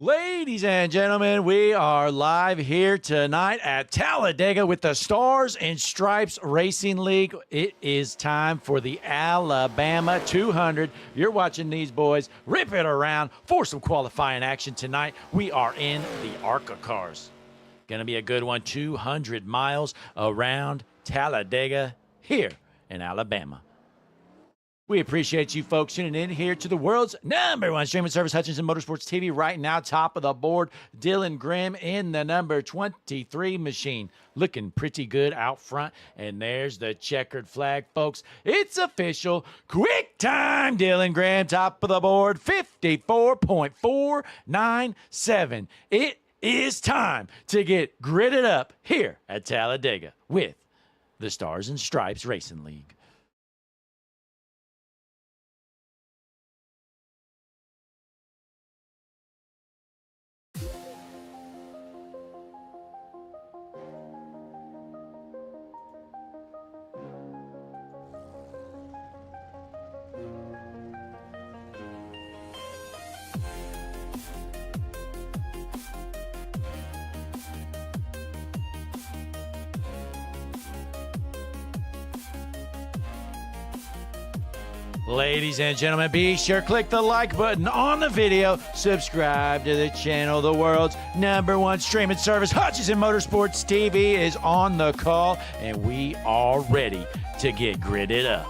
Ladies and gentlemen, we are live here tonight at Talladega with the Stars and Stripes Racing League. It is time for the Alabama 200. You're watching these boys rip it around for some qualifying action tonight. We are in the ARCA cars. Going to be a good one, 200 miles around Talladega here in Alabama. We appreciate you folks tuning in here to the world's #1 streaming service, Hutchinson Motorsports TV. Right now, top of the board, Dylan Grimm in the number 23 machine. Looking pretty good out front. And there's the checkered flag, folks. It's official. Quick time, Dylan Grimm, top of the board, 54.497. It is time to get gridded up here at Talladega with the Stars and Stripes Racing League. Ladies and gentlemen, be sure to click the like button on the video. Subscribe to the channel. The world's #1 streaming service, Hutchinson Motorsports TV, is on the call, and we are ready to get gridded up.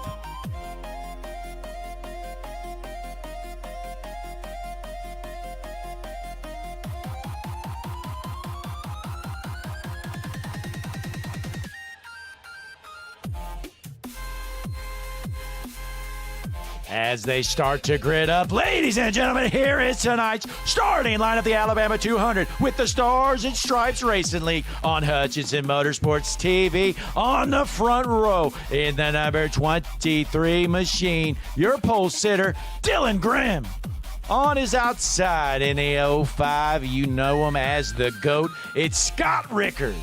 As they start to grid up, ladies and gentlemen, here is tonight's starting lineup, the Alabama 200 with the Stars and Stripes Racing League on Hutchinson Motorsports TV. On the front row in the number 23 machine, your pole sitter, Dylan Grimm. On his outside in the 05, you know him as the GOAT, it's Scott Rickard.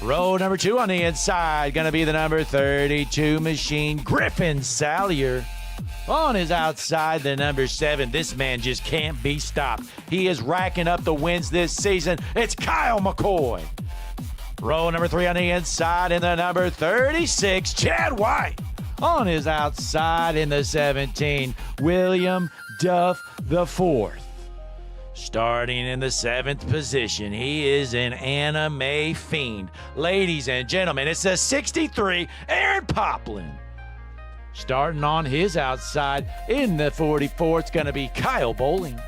Row number 2 on the inside, going to be the number 32 machine, Griffin Salyer. On his outside, the number 7, this man just can't be stopped. He is racking up the wins this season. It's Kyle McCoy. Row number 3 on the inside in the number 36, Chad White. On his outside in the 17, William Duff IV. Starting in the 7th position, he is an anime fiend. Ladies and gentlemen, it's a 63, Aaron Poplin. Starting on his outside in the 44, it's going to be Kyle Bowling.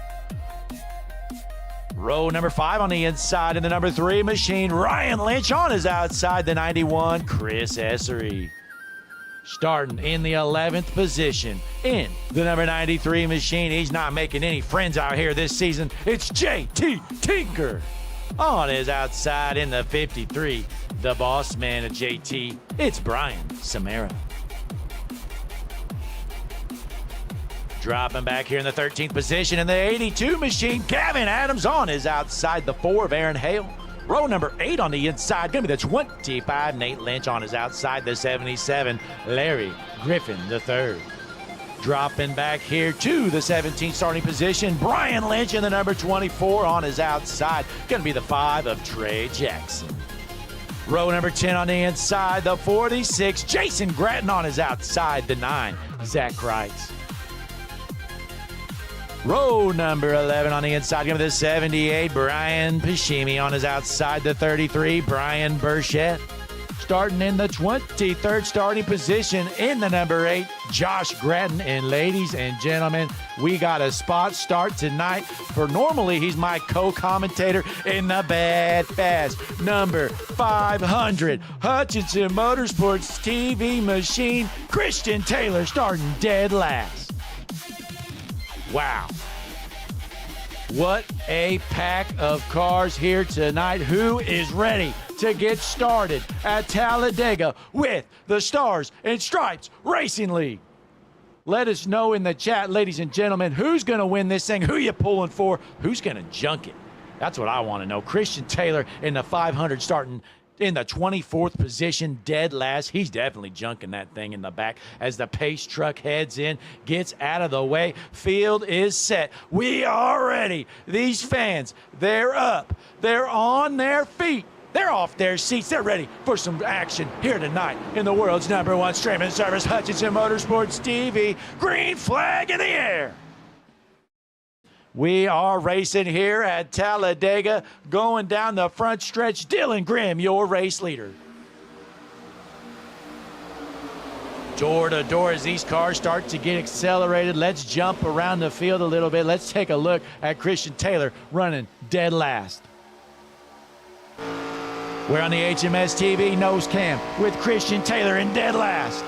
Row number 5 on the inside in the number 3 machine, Ryan Lynch. On his outside, the 91, Chris Essery. Starting in the 11th position in the number 93 machine, he's not making any friends out here this season, it's JT Tinker. On his outside in the 53, the boss man of JT, it's Brian Samara. Dropping back here in the 13th position in the 82 machine, Gavin Adams. On his outside, the 4 of Aaron Hale. Row number 8 on the inside, going to be the 25, Nate Lynch. On his outside, the 77, Larry Griffin III. Dropping back here to the 17th starting position, Brian Lynch in the number 24. On his outside, going to be the 5 of Trey Jackson. Row number 10 on the inside, the 46, Jason Gratton. On his outside, the 9, Zach Wright. Row number 11 on the inside, going to the 78, Brian Pashimi. On his outside, the 33, Brian Burchett. Starting in the 23rd starting position in the number 8, Josh Gratton. And ladies and gentlemen, we got a spot start tonight for, normally he's my co-commentator in the Bad Fast, number 500, Hutchinson Motorsports TV machine, Christian Taylor, starting dead last. Wow. What a pack of cars here tonight. Who is ready to get started at Talladega with the Stars and Stripes Racing League? Let us know in the chat, ladies and gentlemen, who's going to win this thing? Who you pulling for? Who's going to junk it? That's what I want to know. Christian Taylor in the 500 starting in the 24th position, dead last. He's definitely junking that thing in the back as the pace truck heads in, gets out of the way. Field is set. We are ready. These fans, they're up. They're on their feet. They're off their seats. They're ready for some action here tonight in the world's #1 streaming service, Hutchinson Motorsports TV. Green flag in the air. We are racing here at Talladega, going down the front stretch. Dylan Grimm, your race leader. Door to door as these cars start to get accelerated. Let's jump around the field a little bit. Let's take a look at Christian Taylor running dead last. We're on the HMS TV nose cam with Christian Taylor in dead last.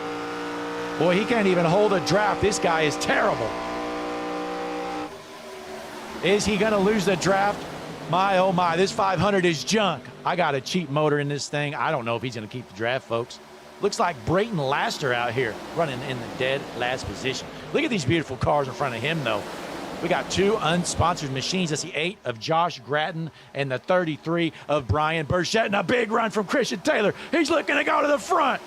Boy, he can't even hold a draft. This guy is terrible. Is he going to lose the draft? My, oh my, this 500 is junk. I got a cheap motor in this thing. I don't know if he's going to keep the draft, folks. Looks like Brayton Laster out here running in the dead last position. Look at these beautiful cars in front of him, though. We got 2 unsponsored machines. That's the 8 of Josh Gratton and the 33 of Brian Burchett. And a big run from Christian Taylor. He's looking to go to the front.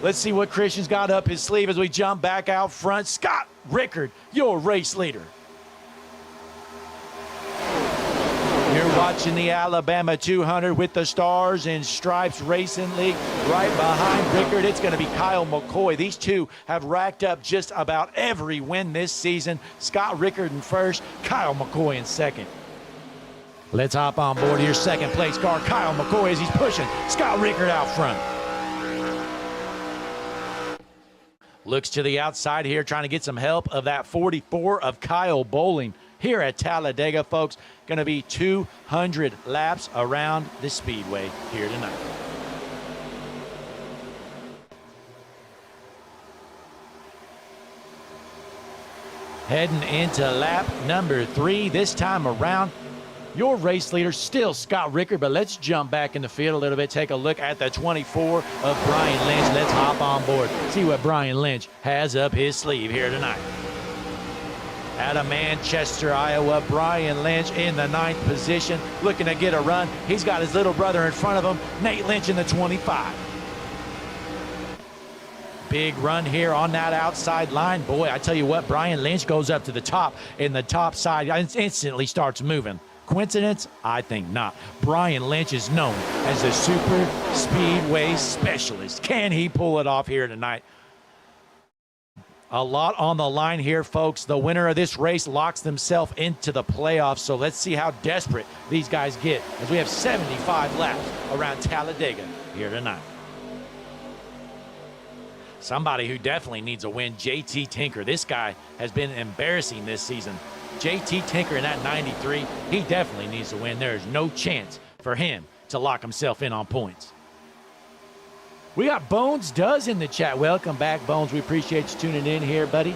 Let's see what Christian's got up his sleeve as we jump back out front. Scott Rickard, your race leader. You're watching the Alabama 200 with the Stars and Stripes Racing League. Right behind Rickard, it's going to be Kyle McCoy. These two have racked up just about every win this season. Scott Rickard in first, Kyle McCoy in second. Let's hop on board your second place car, Kyle McCoy, as he's pushing Scott Rickard out front. Looks to the outside here, trying to get some help of that 44 of Kyle Bowling. Here at Talladega, folks, going to be 200 laps around the Speedway here tonight. Heading into lap number 3 this time around. Your race leader still Scott Rickard, but let's jump back in the field a little bit. Take a look at the 24 of Brian Lynch. Let's hop on board, see what Brian Lynch has up his sleeve here tonight. Out of Manchester, Iowa, Brian Lynch in the 9th position, looking to get a run. He's got his little brother in front of him, Nate Lynch in the 25. Big run here on that outside line. Boy, I tell you what, Brian Lynch goes up to the top, and the top side instantly starts moving. Coincidence? I think not. Brian Lynch is known as the super speedway specialist. Can he pull it off here tonight? A lot on the line here, folks. The winner of this race locks themselves into the playoffs, so let's see how desperate these guys get as we have 75 laps around Talladega here tonight. Somebody who definitely needs a win, JT Tinker. This guy has been embarrassing this season. JT Tinker in that 93, he definitely needs to win. There is no chance for him to lock himself in on points. We got Bones Does in the chat. Welcome back, Bones. We appreciate you tuning in here, buddy.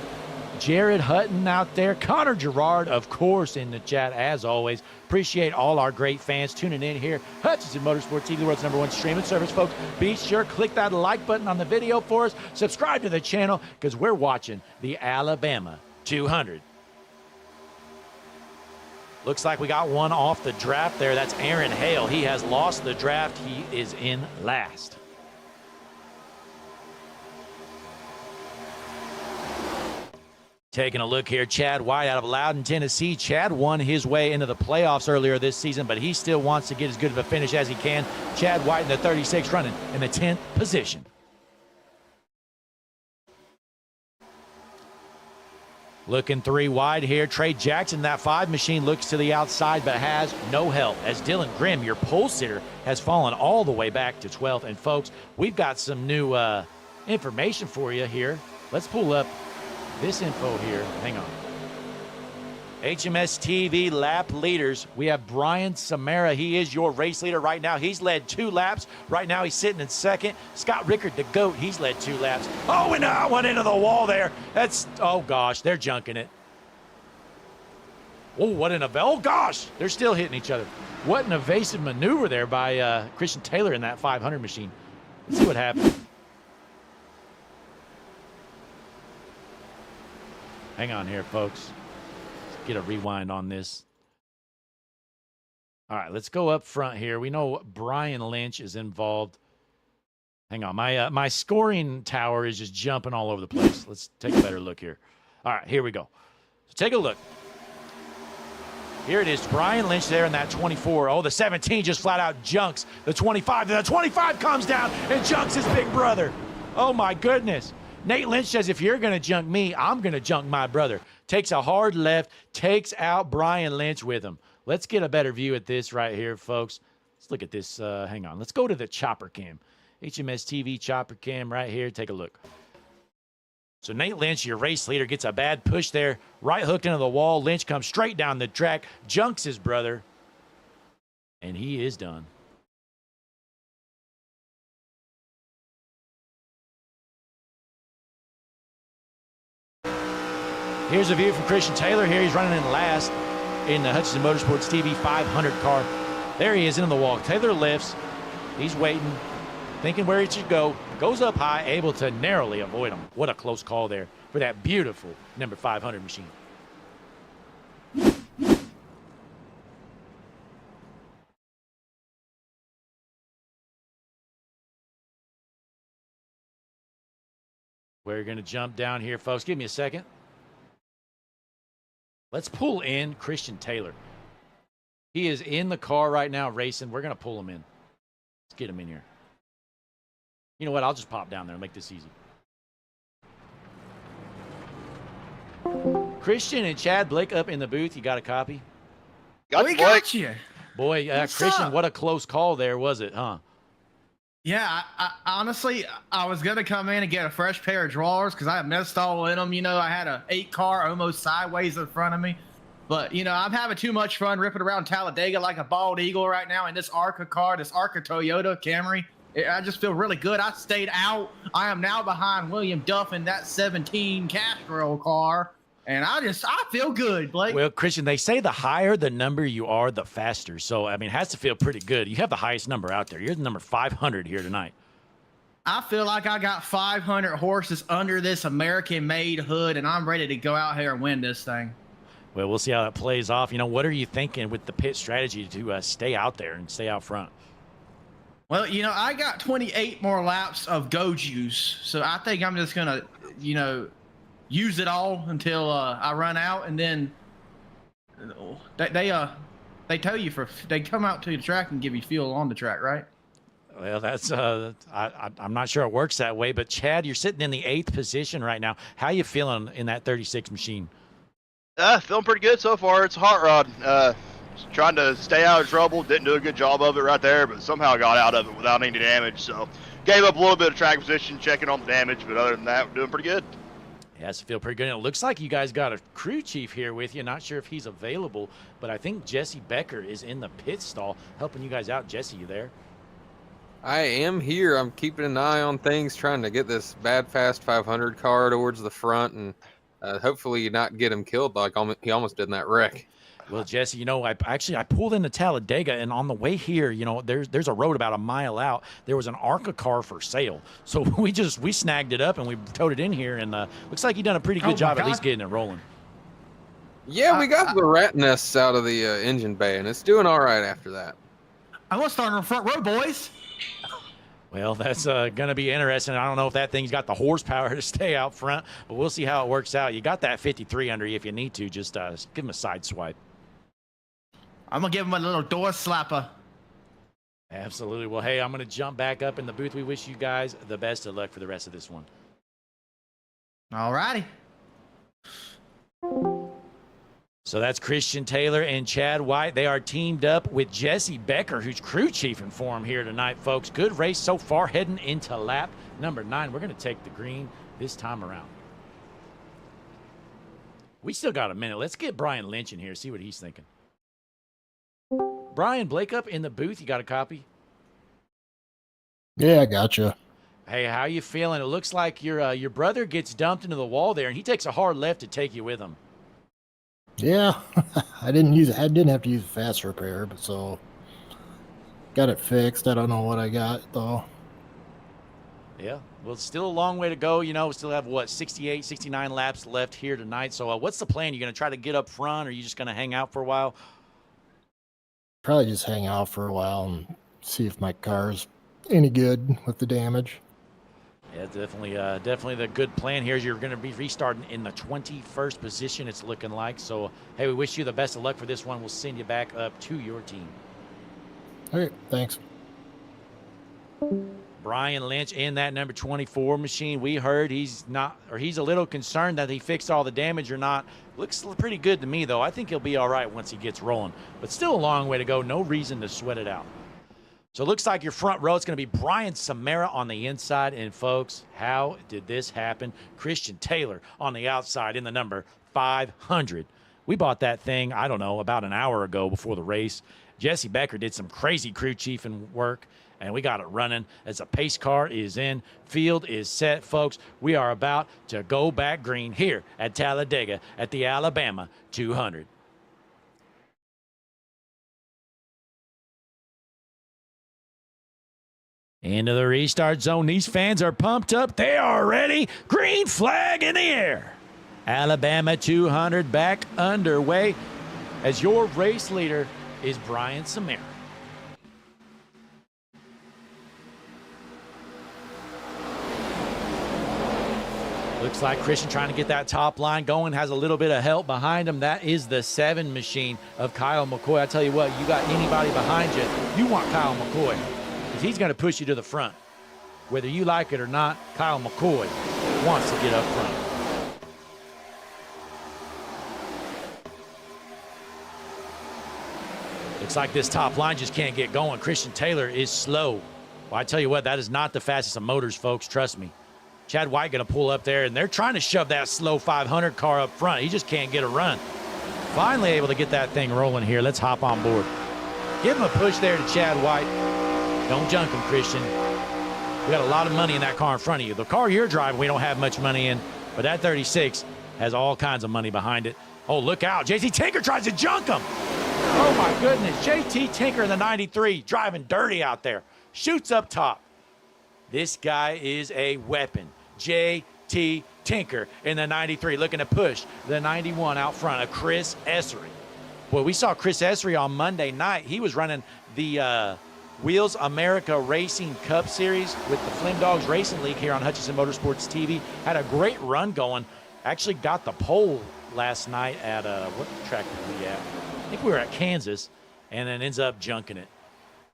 Jared Hutton out there. Connor Gerard, of course, in the chat, as always. Appreciate all our great fans tuning in here. Hutchinson Motorsports TV, the world's #1 streaming service, folks. Be sure, click that like button on the video for us. Subscribe to the channel, because we're watching the Alabama 200. Looks like we got one off the draft there. That's Aaron Hale. He has lost the draft. He is in last. Taking a look here, Chad White out of Loudon, Tennessee. Chad won his way into the playoffs earlier this season, but he still wants to get as good of a finish as he can. Chad White in the 36 running in the 10th position. Looking 3 wide here. Trey Jackson, that 5 machine, looks to the outside but has no help as Dylan Grimm, your pole sitter, has fallen all the way back to 12th. And folks, we've got some new information for you here. Let's pull up this info here. Hang on. HMS TV lap leaders. We have Brian Samara. He is your race leader right now. He's led 2 laps. Right now he's sitting in second. Scott Rickard, the GOAT, he's led 2 laps. Oh, and I went into the wall there. That's, oh gosh, they're junking it. Oh, what an, oh gosh, they're still hitting each other. What an evasive maneuver there by Christian Taylor in that 500 machine. Let's see what happens. Hang on here, folks. Let's get a rewind on this. All right, let's go up front here. We know Brian Lynch is involved. Hang on, my scoring tower is just jumping all over the place. Let's take a better look here. All right, here we go. So take a look. Here it is, Brian Lynch there in that 24. Oh, the 17 just flat out junks the 25. Then the 25 comes down and junks his big brother. Oh, my goodness. Nate Lynch says, if you're going to junk me, I'm going to junk my brother. Takes a hard left, takes out Brian Lynch with him. Let's get a better view at this right here, folks. Let's look at this. Hang on. Let's go to the chopper cam. HMS TV chopper cam right here. Take a look. So Nate Lynch, your race leader, gets a bad push there. Right hooked into the wall. Lynch comes straight down the track, junks his brother, and he is done. Here's a view from Christian Taylor. Here he's running in last in the Hutchinson Motorsports TV 500 car. There he is in the wall. Taylor lifts. He's waiting, thinking where he should go. Goes up high, able to narrowly avoid him. What a close call there for that beautiful number 500 machine. We're going to jump down here, folks. Give me a second. Let's pull in Christian Taylor. He is in the car right now racing. We're going to pull him in. Let's get him in here. You know what? I'll just pop down there and make this easy. Christian and Chad Blake up in the booth. You got a copy? We got you. Boy, Christian, what a close call there, was it, huh? Yeah, I honestly, I was going to come in and get a fresh pair of drawers because I missed all in them. You know, I had a 8 car almost sideways in front of me. But, you know, I'm having too much fun ripping around Talladega like a bald eagle right now in this ARCA car, this ARCA Toyota Camry. I just feel really good. I stayed out. I am now behind William Duff in that 17 Castro car. And I feel good, Blake. Well, Christian, they say the higher the number you are, the faster. So, I mean, it has to feel pretty good. You have the highest number out there. You're the number 500 here tonight. I feel like I got 500 horses under this American-made hood, and I'm ready to go out here and win this thing. Well, we'll see how that plays off. You know, what are you thinking with the pit strategy to stay out there and stay out front? Well, you know, I got 28 more laps of go juice, so I think I'm just going to, you know, use it all until I run out, and then they tell you they come out to the track and give you fuel on the track, right? Well, that's I'm not sure it works that way, but Chad, you're sitting in the 8th position right now. How you feeling in that 36 machine? Feeling pretty good so far. It's a hot rod. Trying to stay out of trouble. Didn't do a good job of it right there, but somehow got out of it without any damage. So gave up a little bit of track position, checking on the damage, but other than that, we're doing pretty good. It has to feel pretty good. And it looks like you guys got a crew chief here with you. Not sure if he's available, but I think Jesse Becker is in the pit stall helping you guys out. Jesse, you there? I am here. I'm keeping an eye on things, trying to get this bad fast 500 car towards the front and hopefully not get him killed like he almost did in that wreck. Well, Jesse, you know, I pulled into Talladega, and on the way here, you know, there's a road about a mile out. There was an ARCA car for sale, so we snagged it up and we towed it in here, and looks like you done a pretty good job at least getting it rolling. Yeah, we got the rat nests out of the engine bay, and it's doing all right after that. I want to start on the front row, boys. Well, that's going to be interesting. I don't know if that thing's got the horsepower to stay out front, but we'll see how it works out. You got that 53 under you if you need to. Just give him a side swipe. I'm going to give him a little door slapper. Absolutely. Well, hey, I'm going to jump back up in the booth. We wish you guys the best of luck for the rest of this one. All righty. So that's Christian Taylor and Chad White. They are teamed up with Jesse Becker, who's crew chiefing for him here tonight, folks. Good race so far, heading into lap number 9. We're going to take the green this time around. We still got a minute. Let's get Brian Lynch in here, see what he's thinking. Brian, Blake up in the booth. You got a copy? Yeah, I gotcha. Hey, how you feeling? It looks like your brother gets dumped into the wall there, and he takes a hard left to take you with him. Yeah, I didn't have to use a fast repair, but so got it fixed. I don't know what I got though. Yeah, well, it's still a long way to go. You know, we still have what, 68, 69 laps left here tonight. So what's the plan? You going to try to get up front, or are you just going to hang out for a while? probably just hang out for a while and see if my car's any good with the damage. Yeah, definitely the good plan here is you're going to be restarting in the 21st position, it's looking like. So, hey, we wish you the best of luck for this one. We'll send you back up to your team. Okay, thanks. Brian Lynch in that number 24 machine. We heard he's a little concerned that he fixed all the damage or not. Looks pretty good to me, though. I think he'll be all right once he gets rolling. But still a long way to go. No reason to sweat it out. So it looks like your front row, it's going to be Brian Samara on the inside. And, folks, how did this happen? Christian Taylor on the outside in the number 500. We bought that thing, I don't know, about an hour ago before the race. Jesse Becker did some crazy crew chiefing work, and we got it running as a pace car is in. Field is set, folks. We are about to go back green here at Talladega at the Alabama 200. Into the restart zone. These fans are pumped up. They are ready. Green flag in the air. Alabama 200 back underway as your race leader is Brian Samara. Looks like Christian trying to get that top line going, has a little bit of help behind him. That is the 7 machine of Kyle McCoy. I tell you what, you got anybody behind you, you want Kyle McCoy, because he's going to push you to the front. Whether you like it or not, Kyle McCoy wants to get up front. Looks like this top line just can't get going. Christian Taylor is slow. Well, I tell you what, that is not the fastest of motors, folks. Trust me. Chad White going to pull up there, and they're trying to shove that slow 500 car up front. He just can't get a run. Finally able to get that thing rolling here. Let's hop on board. Give him a push there to Chad White. Don't junk him, Christian. We got a lot of money in that car in front of you. The car you're driving, we don't have much money in, but that 36 has all kinds of money behind it. Oh, look out. JT Tinker tries to junk him. Oh, my goodness. JT Tinker in the 93 driving dirty out there. Shoots up top. This guy is a weapon. JT Tinker in the 93 looking to push the 91 out front of Chris Essery. Boy, we saw Chris Essery on Monday night. He was running the Wheels America Racing Cup Series with the Flim Dogs Racing League here on Hutchinson Motorsports TV. Had a great run going. Actually got the pole last night at, what track were we at? I think we were at Kansas, and then ends up junking it.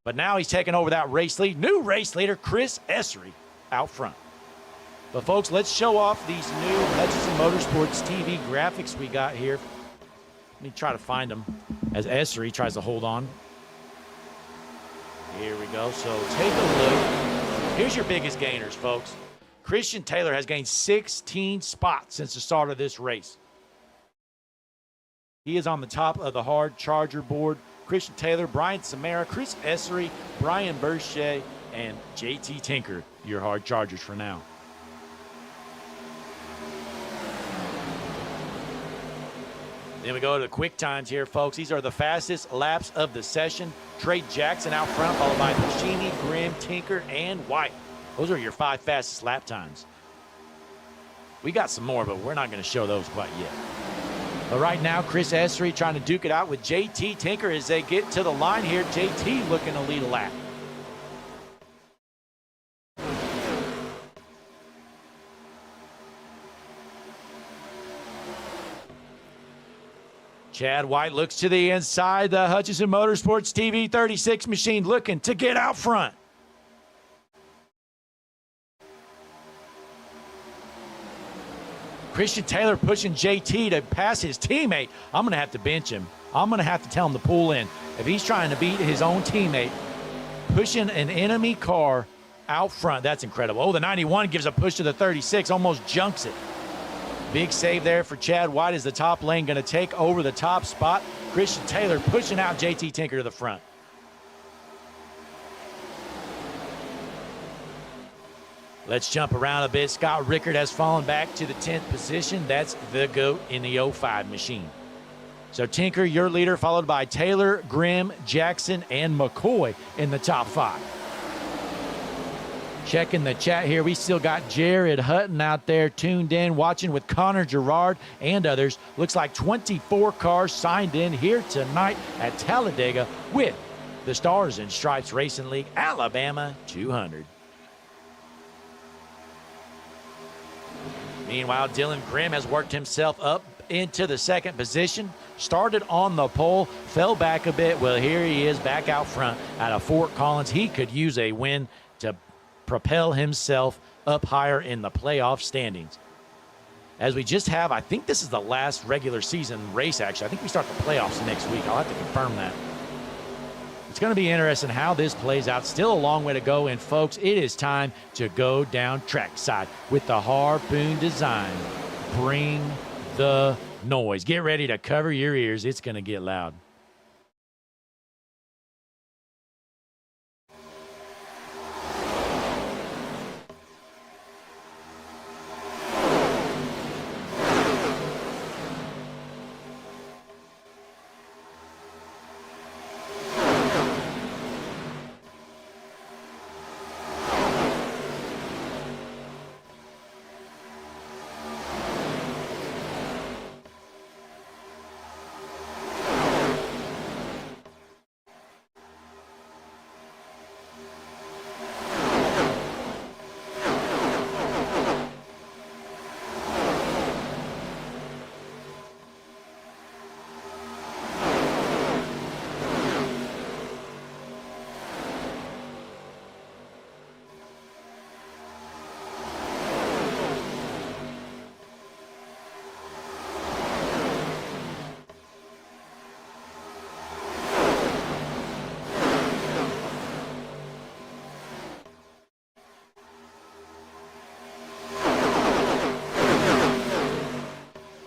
But now he's taking over that race lead. New race leader, Chris Essery, out front. But, folks, let's show off these new Hutchinson Motorsports TV graphics we got here. Let me try to find them as Essery tries to hold on. Here we go. So take a look. Here's your biggest gainers, folks. Christian Taylor has gained 16 spots since the start of this race. He is on the top of the hard charger board. Christian Taylor, Brian Samara, Chris Essery, Brian Burche, and JT Tinker, your hard chargers for now. Then we go to the quick times here, folks. These are the fastest laps of the session. Trey Jackson out front, followed by Pacini, Grimm, Tinker, and White. Those are your 5 fastest lap times. We got some more, but we're not going to show those quite yet. But right now, Chris Essery trying to duke it out with JT Tinker as they get to the line here. JT looking to lead a lap. Chad White looks to the inside. The Hutchinson Motorsports TV 36 machine looking to get out front. Christian Taylor pushing JT to pass his teammate. I'm going to have to bench him. I'm going to have to tell him to pull in. If he's trying to beat his own teammate, pushing an enemy car out front, that's incredible. Oh, the 91 gives a push to the 36, almost junks it. Big save there for Chad White as the top lane going to take over the top spot. Christian Taylor pushing out JT Tinker to the front. Let's jump around a bit. Scott Rickard has fallen back to the 10th position. That's the GOAT in the 05 machine. So Tinker, your leader, followed by Taylor, Grimm, Jackson, and McCoy in the top 5. Checking the chat here. We still got Jared Hutton out there tuned in, watching with Connor Gerard and others. Looks like 24 cars signed in here tonight at Talladega with the Stars and Stripes Racing League Alabama 200. Meanwhile, Dylan Grimm has worked himself up into the second position. Started on the pole, fell back a bit. Well, here he is back out front out of Fort Collins. He could use a win to propel himself up higher in the playoff standings. As we just have, I think this is the last regular season race, actually. I think we start the playoffs next week. I'll have to confirm that. It's going to be interesting how this plays out. Still a long way to go. And, folks, it is time to go down trackside with the Harpoon design. Bring the noise. Get ready to cover your ears. It's going to get loud.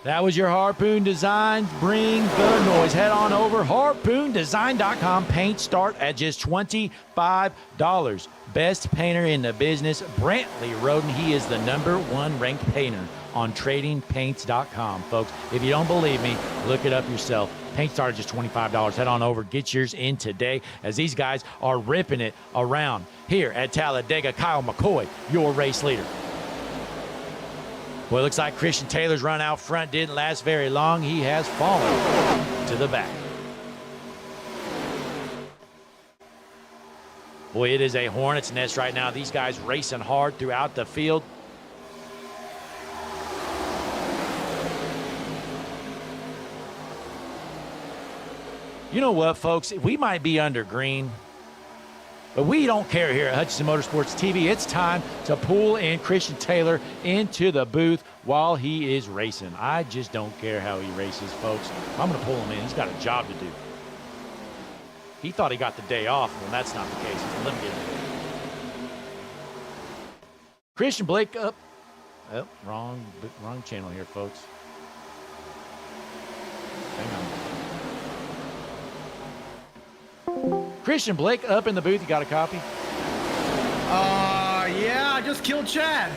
That was your Harpoon Design. Bring the noise. Head on over. HarpoonDesign.com. Paints start at just $25. Best painter in the business, Brantley Roden. He is the #1 ranked painter on TradingPaints.com, folks. If you don't believe me, look it up yourself. Paint start at just $25. Head on over. Get yours in today as these guys are ripping it around here at Talladega. Kyle McCoy, your race leader. Well, it looks like Christian Taylor's run out front didn't last very long. He has fallen to the back. Boy, it is a hornet's nest right now. These guys racing hard throughout the field. You know what, folks? We might be under green, but we don't care here at Hutchinson Motorsports TV. It's time to pull in Christian Taylor into the booth while he is racing. I just don't care how he races, folks. I'm going to pull him in. He's got a job to do. He thought he got the day off. Well, that's not the case. Let me get him. Christian Blake up. Oh, wrong channel here, folks. Hang on. Christian Blake up in the booth. You got a copy? Yeah, I just killed Chad.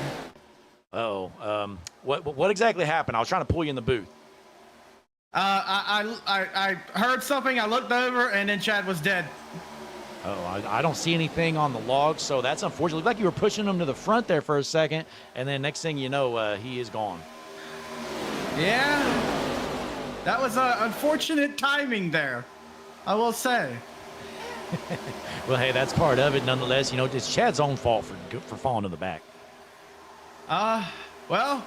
What exactly happened? I was trying to pull you in the booth. I heard something. I looked over, and then Chad was dead. Oh, I don't see anything on the log, so that's unfortunate. Looked like you were pushing him to the front there for a second, and then next thing you know, he is gone. Yeah, that was unfortunate timing there, I will say. Well, hey, that's part of it nonetheless. You know, it's Chad's own fault for falling to the back. Well,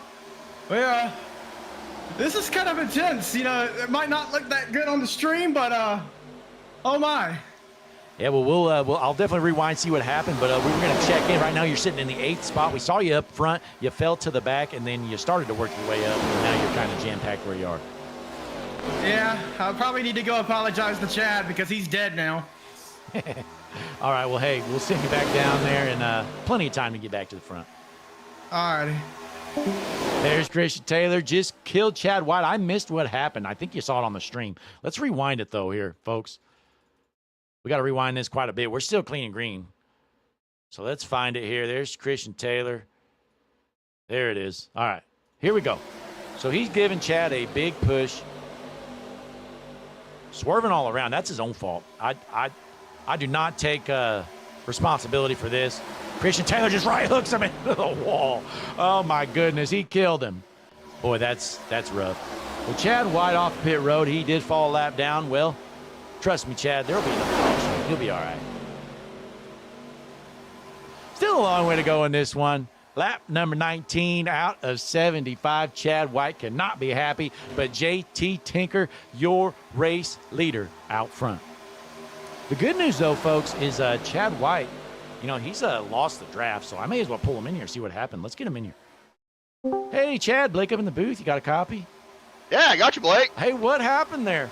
this is kind of intense. You know, it might not look that good on the stream, but, oh my. Yeah, well, I'll definitely rewind, see what happened, but we were going to check in. Right now, you're sitting in the 8th spot. We saw you up front. You fell to the back, and then you started to work your way up, and now you're kind of jam-packed where you are. Yeah, I probably need to go apologize to Chad because he's dead now. All right, well, hey, we'll send you back down there, and plenty of time to get back to the front. All righty. There's Christian Taylor. Just killed Chad White. I missed what happened. I think you saw it on the stream. Let's rewind it, though, here, folks. We got to rewind this quite a bit. We're still clean and green. So let's find it here. There's Christian Taylor. There it is. All right, here we go. So he's giving Chad a big push. Swerving all around. That's his own fault. I do not take responsibility for this. Christian Taylor just right hooks him into the wall. Oh, my goodness. He killed him. Boy, that's rough. Well, Chad White off pit road. He did fall a lap down. Well, trust me, Chad, there'll be another caution. He'll be all right. Still a long way to go in this one. Lap number 19 out of 75. Chad White cannot be happy, but JT Tinker, your race leader out front. The good news, though, folks, is Chad White, you know, he's lost the draft, so I may as well pull him in here, see what happened. Let's get him in here. Hey, Chad, Blake up in the booth. You got a copy? Yeah, I got you, Blake. Hey, what happened there?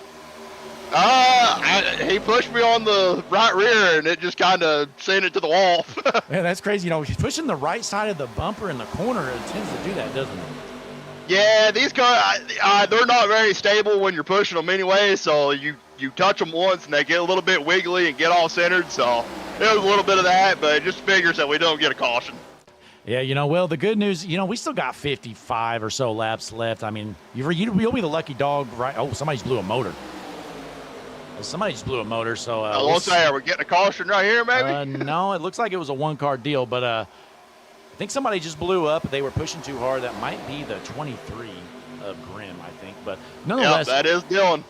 He pushed me on the right rear, and it just kind of sent it to the wall. Man, that's crazy. You know, he's pushing the right side of the bumper in the corner. It tends to do that, doesn't it? Yeah, these cars, they're not very stable when you're pushing them anyway, so you touch them once, and they get a little bit wiggly and get all centered, so it was a little bit of that, but it just figures that we don't get a caution. Yeah, you know, well, the good news, you know, we still got 55 or so laps left. I mean, you'll be the lucky dog, right? Oh, somebody just blew a motor. Somebody just blew a motor, so... we'll say, are we getting a caution right here, maybe? No, it looks like it was a one-car deal, but I think somebody just blew up. They were pushing too hard. That might be the 23 of Grimm, I think, but nonetheless... Yep, that is Dylan.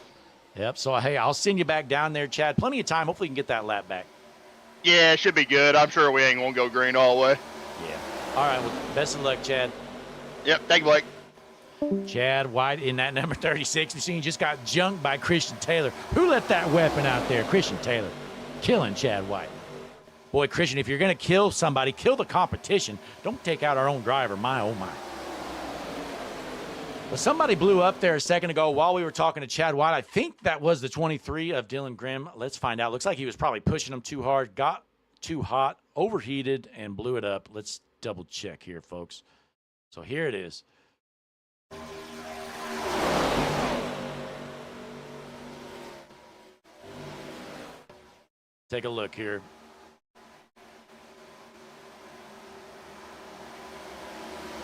Yep, so, hey, I'll send you back down there, Chad. Plenty of time. Hopefully you can get that lap back. Yeah, it should be good. I'm sure we ain't going to go green all the way. Yeah. All right, well, best of luck, Chad. Yep, thank you, Blake. Chad White in that number 36 machine just got junked by Christian Taylor. Who let that weapon out there? Christian Taylor killing Chad White. Boy, Christian, if you're going to kill somebody, kill the competition. Don't take out our own driver. My, oh, my. Well, somebody blew up there a second ago while we were talking to Chad White. I think that was the 23 of Dylan Grimm. Let's find out. Looks like he was probably pushing him too hard, got too hot, overheated, and blew it up. Let's double check here, folks. So here it is. Take a look here.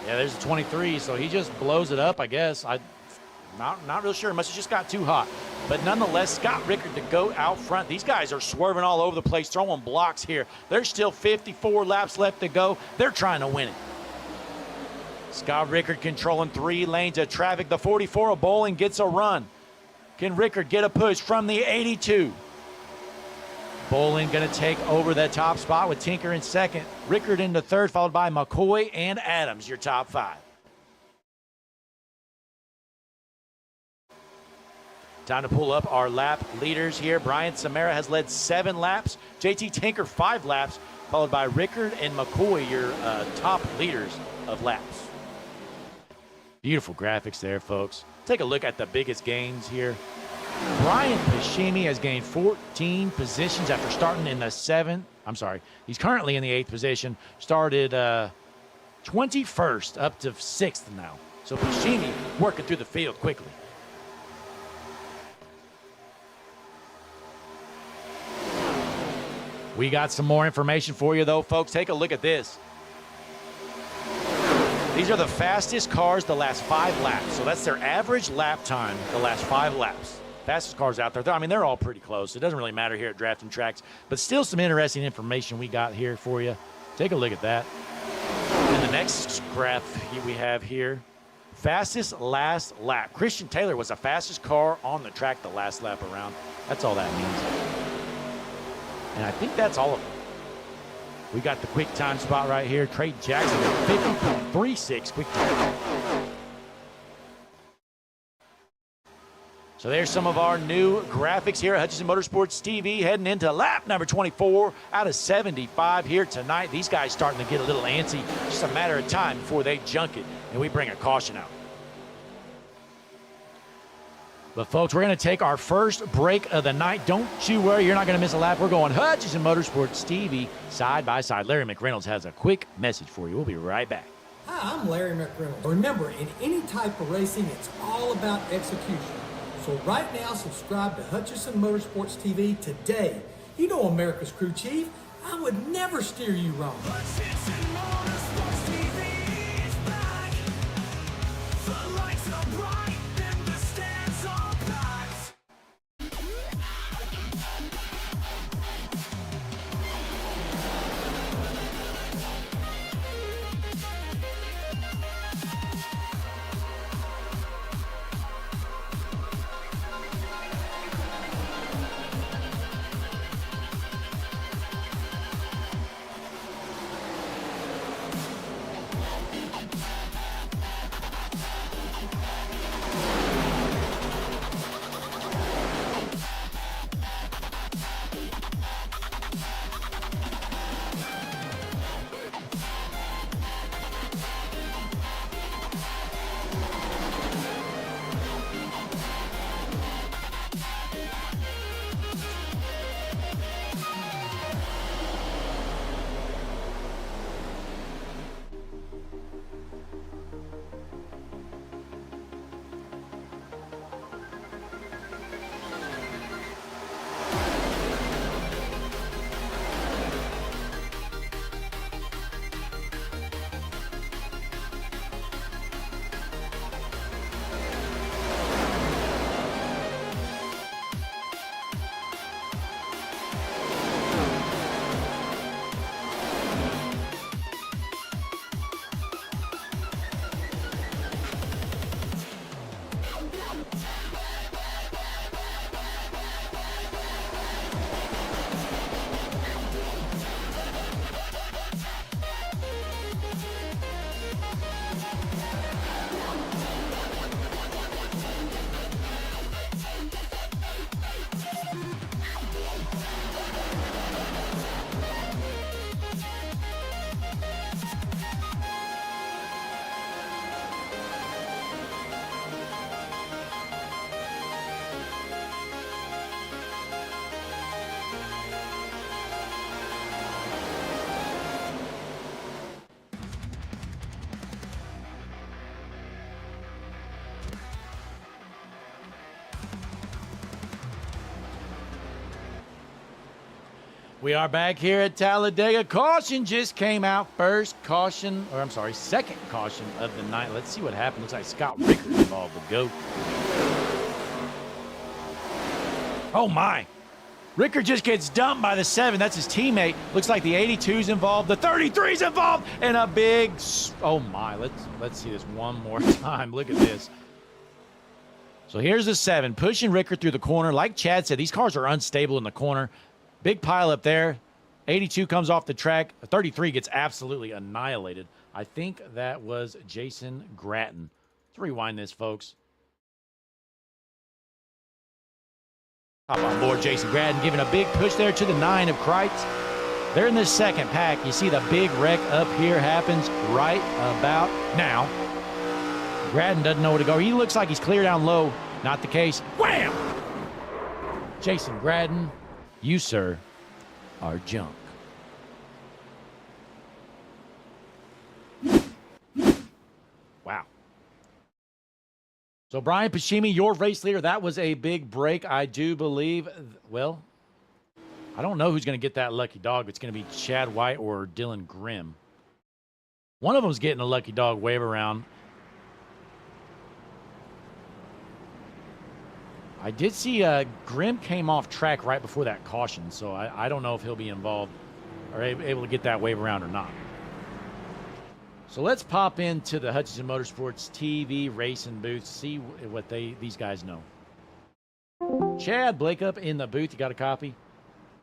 Yeah, there's a 23, so he just blows it up, I guess. I'm not real sure. Must have just got too hot. But nonetheless, Scott Rickard to go out front. These guys are swerving all over the place, throwing blocks here. There's still 54 laps left to go. They're trying to win it. Scott Rickard controlling 3 lanes of traffic. The 44 of Bowling gets a run. Can Rickard get a push from the 82? Bowling going to take over that top spot with Tinker in second. Rickard into third, followed by McCoy and Adams, your top 5. Time to pull up our lap leaders here. Brian Samara has led 7 laps. JT Tinker 5 laps, followed by Rickard and McCoy, your top leaders of laps. Beautiful graphics there, folks. Take a look at the biggest gains here. Brian Pashimi has gained 14 positions after starting in the 7th. I'm sorry. He's currently in the 8th position. Started 21st up to 6th now. So Pashimi working through the field quickly. We got some more information for you, though, folks. Take a look at this. These are the fastest cars the last 5 laps. So that's their average lap time the last 5 laps. Fastest cars out there. I mean, they're all pretty close. It doesn't really matter here at Drafting Tracks, but still some interesting information we got here for you. Take a look at that. And the next graph we have here, fastest last lap. Christian Taylor was the fastest car on the track the last lap around. That's all that means. And I think that's all of it. We got the quick time spot right here. Trey Jackson at 50.36 quick time. So there's some of our new graphics here at Hutchinson Motorsports TV heading into lap number 24 out of 75 here tonight. These guys starting to get a little antsy. Just a matter of time before they junk it and we bring a caution out. But, folks, we're going to take our first break of the night. Don't you worry, you're not going to miss a lap. We're going Hutchinson Motorsports TV side by side. Larry McReynolds has a quick message for you. We'll be right back. Hi, I'm Larry McReynolds. Remember, in any type of racing, it's all about execution. So right now, subscribe to Hutchinson Motorsports TV today. You know America's crew chief. I would never steer you wrong. Hutchinson Motorsports TV is back. The lights are bright and the stands are packed. We are back here at Talladega. Caution just came out. Second caution of the night. Let's see what happened. Looks like Scott Ricker involved. The GOAT. Oh, my. Ricker just gets dumped by the 7. That's his teammate. Looks like the 82's involved. The 33's involved. And a big... Oh, my. Let's see this one more time. Look at this. So here's the 7 pushing Ricker through the corner. Like Chad said, these cars are unstable in the corner. Big pile up there. 82 comes off the track. 33 gets absolutely annihilated. I think that was Jason Gratton. Let's rewind this, folks. Hop on board Jason Gratton, giving a big push there to the 9 of Kreitz. They're in this second pack. You see the big wreck up here happens right about now. Gratton doesn't know where to go. He looks like he's clear down low. Not the case. Wham! Jason Gratton. You, sir, are junk. Wow. So, Brian Pashimi, your race leader, that was a big break, I do believe. Well, I don't know who's going to get that lucky dog. It's going to be Chad White or Dylan Grimm. One of them's getting a lucky dog wave around. I did see Grimm came off track right before that caution, so I don't know if he'll be involved or able to get that wave around or not. So let's pop into the Hutchinson Motorsports TV racing booth, see what these guys know. Chad, Blake up in the booth. You got a copy?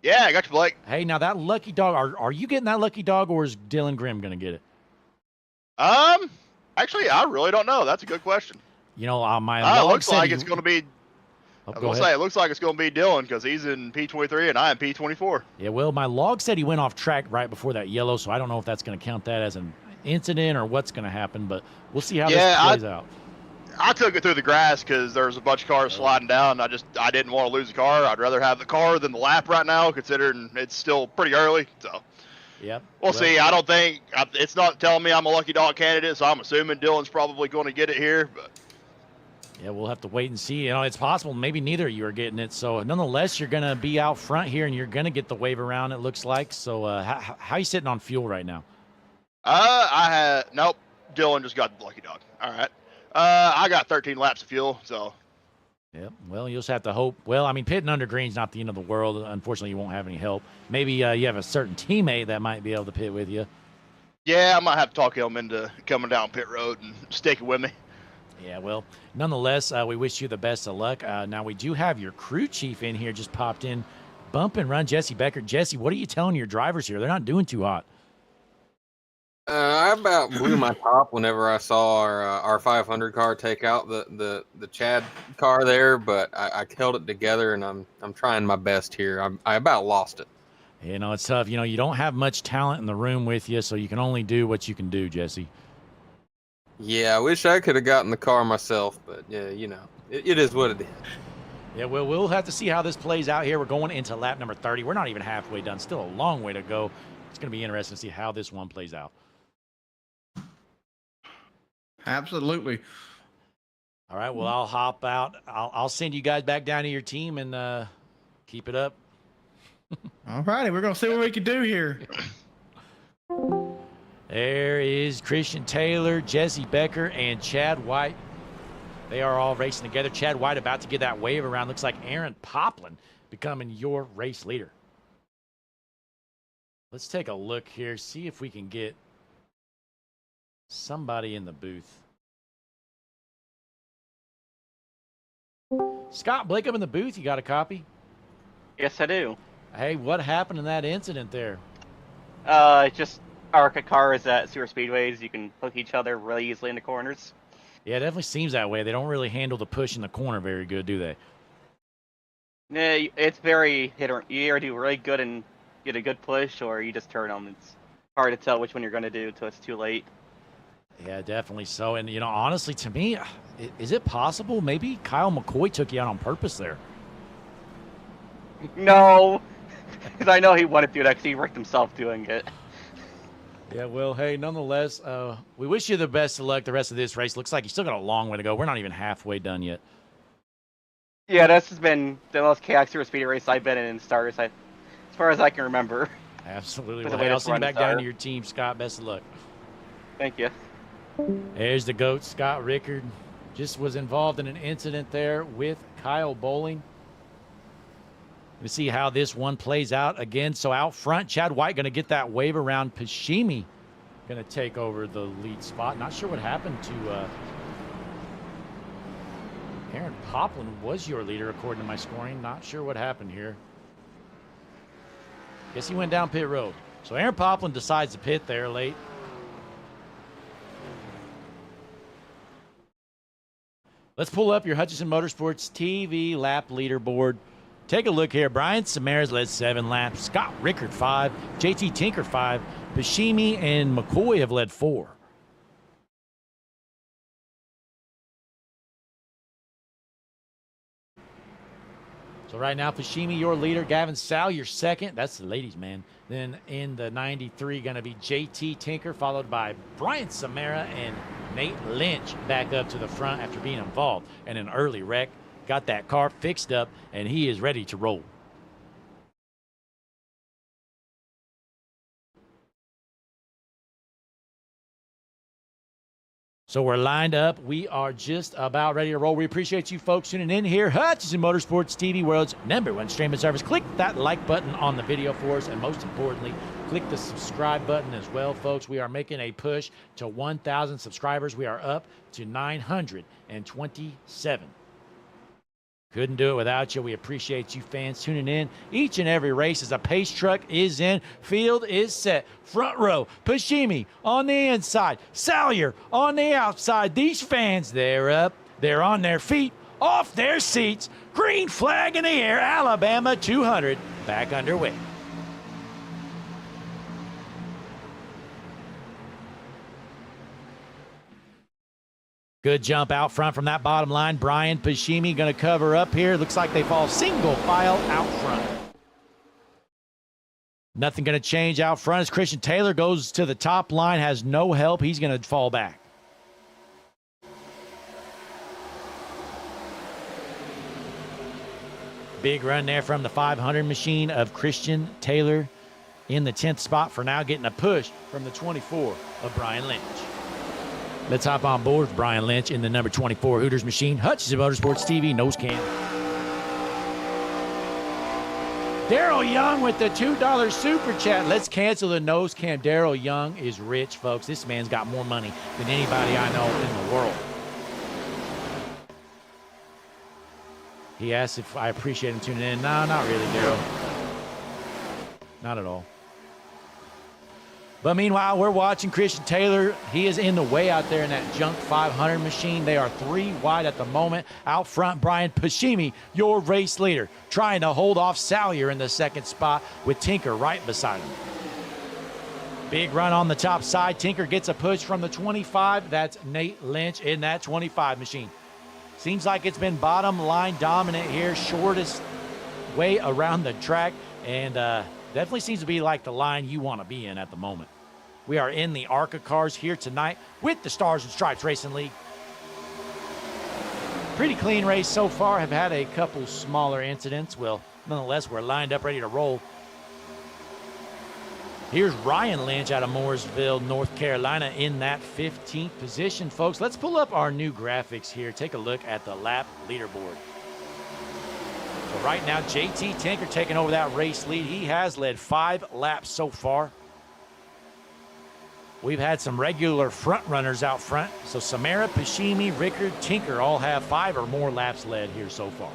Yeah, I got you, Blake. Hey, now that lucky dog, are you getting that lucky dog, or is Dylan Grimm going to get it? Actually, I really don't know. That's a good question. You know, my log looks like it's going to be... I was going to say, it looks like it's going to be Dylan because he's in P23 and I am P24. Yeah, well, my log said he went off track right before that yellow, so I don't know if that's going to count that as an incident or what's going to happen, but we'll see how this plays out. I took it through the grass because there's a bunch of cars sliding down. I didn't want to lose the car. I'd rather have the car than the lap right now, considering it's still pretty early. So, yep. We'll see. I don't think it's not telling me I'm a lucky dog candidate, so I'm assuming Dylan's probably going to get it here, but. Yeah, we'll have to wait and see. You know, it's possible maybe neither of you are getting it. So, nonetheless, you're going to be out front here, and you're going to get the wave around, it looks like. So, how are you sitting on fuel right now? Nope. Dylan just got the lucky dog. All right. I got 13 laps of fuel, so. Yep. Well, you'll just have to hope. Well, I mean, pitting under green's not the end of the world. Unfortunately, you won't have any help. Maybe you have a certain teammate that might be able to pit with you. Yeah, I might have to talk him into coming down pit road and sticking with me. Yeah, well, nonetheless, we wish you the best of luck. Now, we do have your crew chief in here, just popped in. Bump and run, Jesse Becker. Jesse, what are you telling your drivers here? They're not doing too hot. I about blew my top whenever I saw our 500 car take out the Chad car there, but I held it together, and I'm trying my best here. I about lost it. You know, it's tough. You know, you don't have much talent in the room with you, so you can only do what you can do, Jesse. Yeah, I wish I could have gotten the car myself, but yeah, you know, it is what it is. Yeah, well, we'll have to see how this plays out here. We're going into lap number 30. We're not even halfway done. Still a long way to go. It's going to be interesting to see how this one plays out. Absolutely. All right, well, I'll hop out. I'll send you guys back down to your team and keep it up. All righty, we're going to see what we can do here. There is Christian Taylor, Jesse Becker, and Chad White. They are all racing together. Chad White about to get that wave around. Looks like Aaron Poplin becoming your race leader. Let's take a look here, see if we can get somebody in the booth. Scott Blake up in the booth. You got a copy? Yes, I do. Hey, what happened in that incident there? Just ARCA cars at super speedways. You can hook each other really easily in the corners. Yeah, it definitely seems that way. They don't really handle the push in the corner very good, do they? Yeah, it's very hit or you either do really good and get a good push, or you just turn them. It's hard to tell which one you're going to do until it's too late. Yeah, definitely so. And, you know, honestly, to me, is it possible maybe Kyle McCoy took you out on purpose there? No, because I know he wanted to do that because he worked himself doing it. Yeah, well, hey, nonetheless, we wish you the best of luck the rest of this race. Looks like you still got a long way to go. We're not even halfway done yet. Yeah, this has been the most chaotic super speed race I've been in Stars. It's far as I can remember. Absolutely. For Well, the way hey, I'll this send you runs back down are. to your team, Scott. Best of luck. Thank you. There's the GOAT, Scott Rickard. Just was involved in an incident there with Kyle Bowling. We'll see how this one plays out again. So out front, Chad White going to get that wave around. Pashimi going to take over the lead spot. Not sure what happened to Aaron Poplin was your leader according to my scoring. Not sure what happened here. Guess he went down pit road. So Aaron Poplin decides to pit there late. Let's pull up your Hutchinson Motorsports TV lap leaderboard. Take a look here. Brian Samaras led 7 laps. Scott Rickard 5. JT Tinker 5. Bashimi and McCoy have led 4. So right now, Pashimi, your leader. Gavin Sal, your second. That's the ladies, man. Then in the 93, going to be JT Tinker, followed by Brian Samara and Nate Lynch back up to the front after being involved in an early wreck. Got that car fixed up, and he is ready to roll. So we're lined up. We are just about ready to roll. We appreciate you folks tuning in here. Hutchinson Motorsports TV, world's #1 streaming service. Click that like button on the video for us, and most importantly, click the subscribe button as well, folks. We are making a push to 1,000 subscribers. We are up to 927. Couldn't do it without you. We appreciate you fans tuning in. Each and every race as a pace truck is in. Field is set. Front row, Pashimi on the inside. Salyer on the outside. These fans, they're up. They're on their feet, off their seats. Green flag in the air. Alabama 200 back underway. Good jump out front from that bottom line. Brian Pashimi going to cover up here. Looks like they fall single file out front. Nothing going to change out front as Christian Taylor goes to the top line, has no help. He's going to fall back. Big run there from the 500 machine of Christian Taylor in the 10th spot for now, getting a push from the 24 of Brian Lynch. Let's hop on board with Brian Lynch in the number 24 Hooters machine. Hutchinson Motorsports TV nose cam. Daryl Young with the $2 super chat. Let's cancel the nose cam. Daryl Young is rich, folks. This man's got more money than anybody I know in the world. He asked if I appreciate him tuning in. No, not really, Daryl. Not at all. But meanwhile, we're watching Christian Taylor. He is in the way out there in that junk 500 machine. They are 3 wide at the moment. Out front, Brian Pashimi, your race leader, trying to hold off Salyer in the 2nd spot with Tinker right beside him. Big run on the top side. Tinker gets a push from the 25. That's Nate Lynch in that 25 machine. Seems like it's been bottom line dominant here. Shortest way around the track. And definitely seems to be like the line you want to be in at the moment. We are in the ARCA cars here tonight with the Stars and Stripes Racing League. Pretty clean race so far. Have had a couple smaller incidents. Well, nonetheless, we're lined up ready to roll. Here's Ryan Lynch out of Mooresville, North Carolina in that 15th position, folks. Let's pull up our new graphics here. Take a look at the lap leaderboard. So right now, JT Tinker taking over that race lead. He has led 5 laps so far. We've had some regular front runners out front. So Samara, Pashimi, Rickard, Tinker all have 5 or more laps led here so far.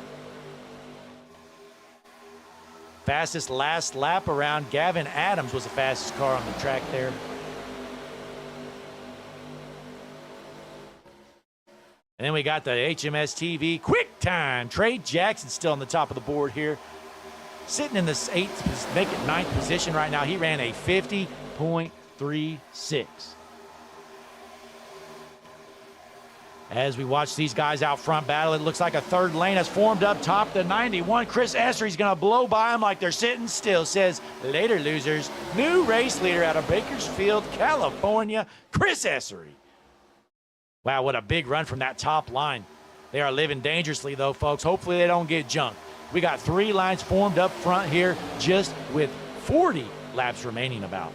Fastest last lap around, Gavin Adams was the fastest car on the track there. And then we got the HMS TV quick time. Trey Jackson still on the top of the board here. Sitting in this 9th position right now. He ran a 50.36. As we watch these guys out front battle, it looks like a 3rd lane has formed up top. The 91, Chris Essery's going to blow by them like they're sitting still. Says, later losers. New race leader out of Bakersfield, California, Chris Essery. Wow, what a big run from that top line. They are living dangerously, though, folks. Hopefully they don't get junked. We got 3 lines formed up front here, just with 40 laps remaining about.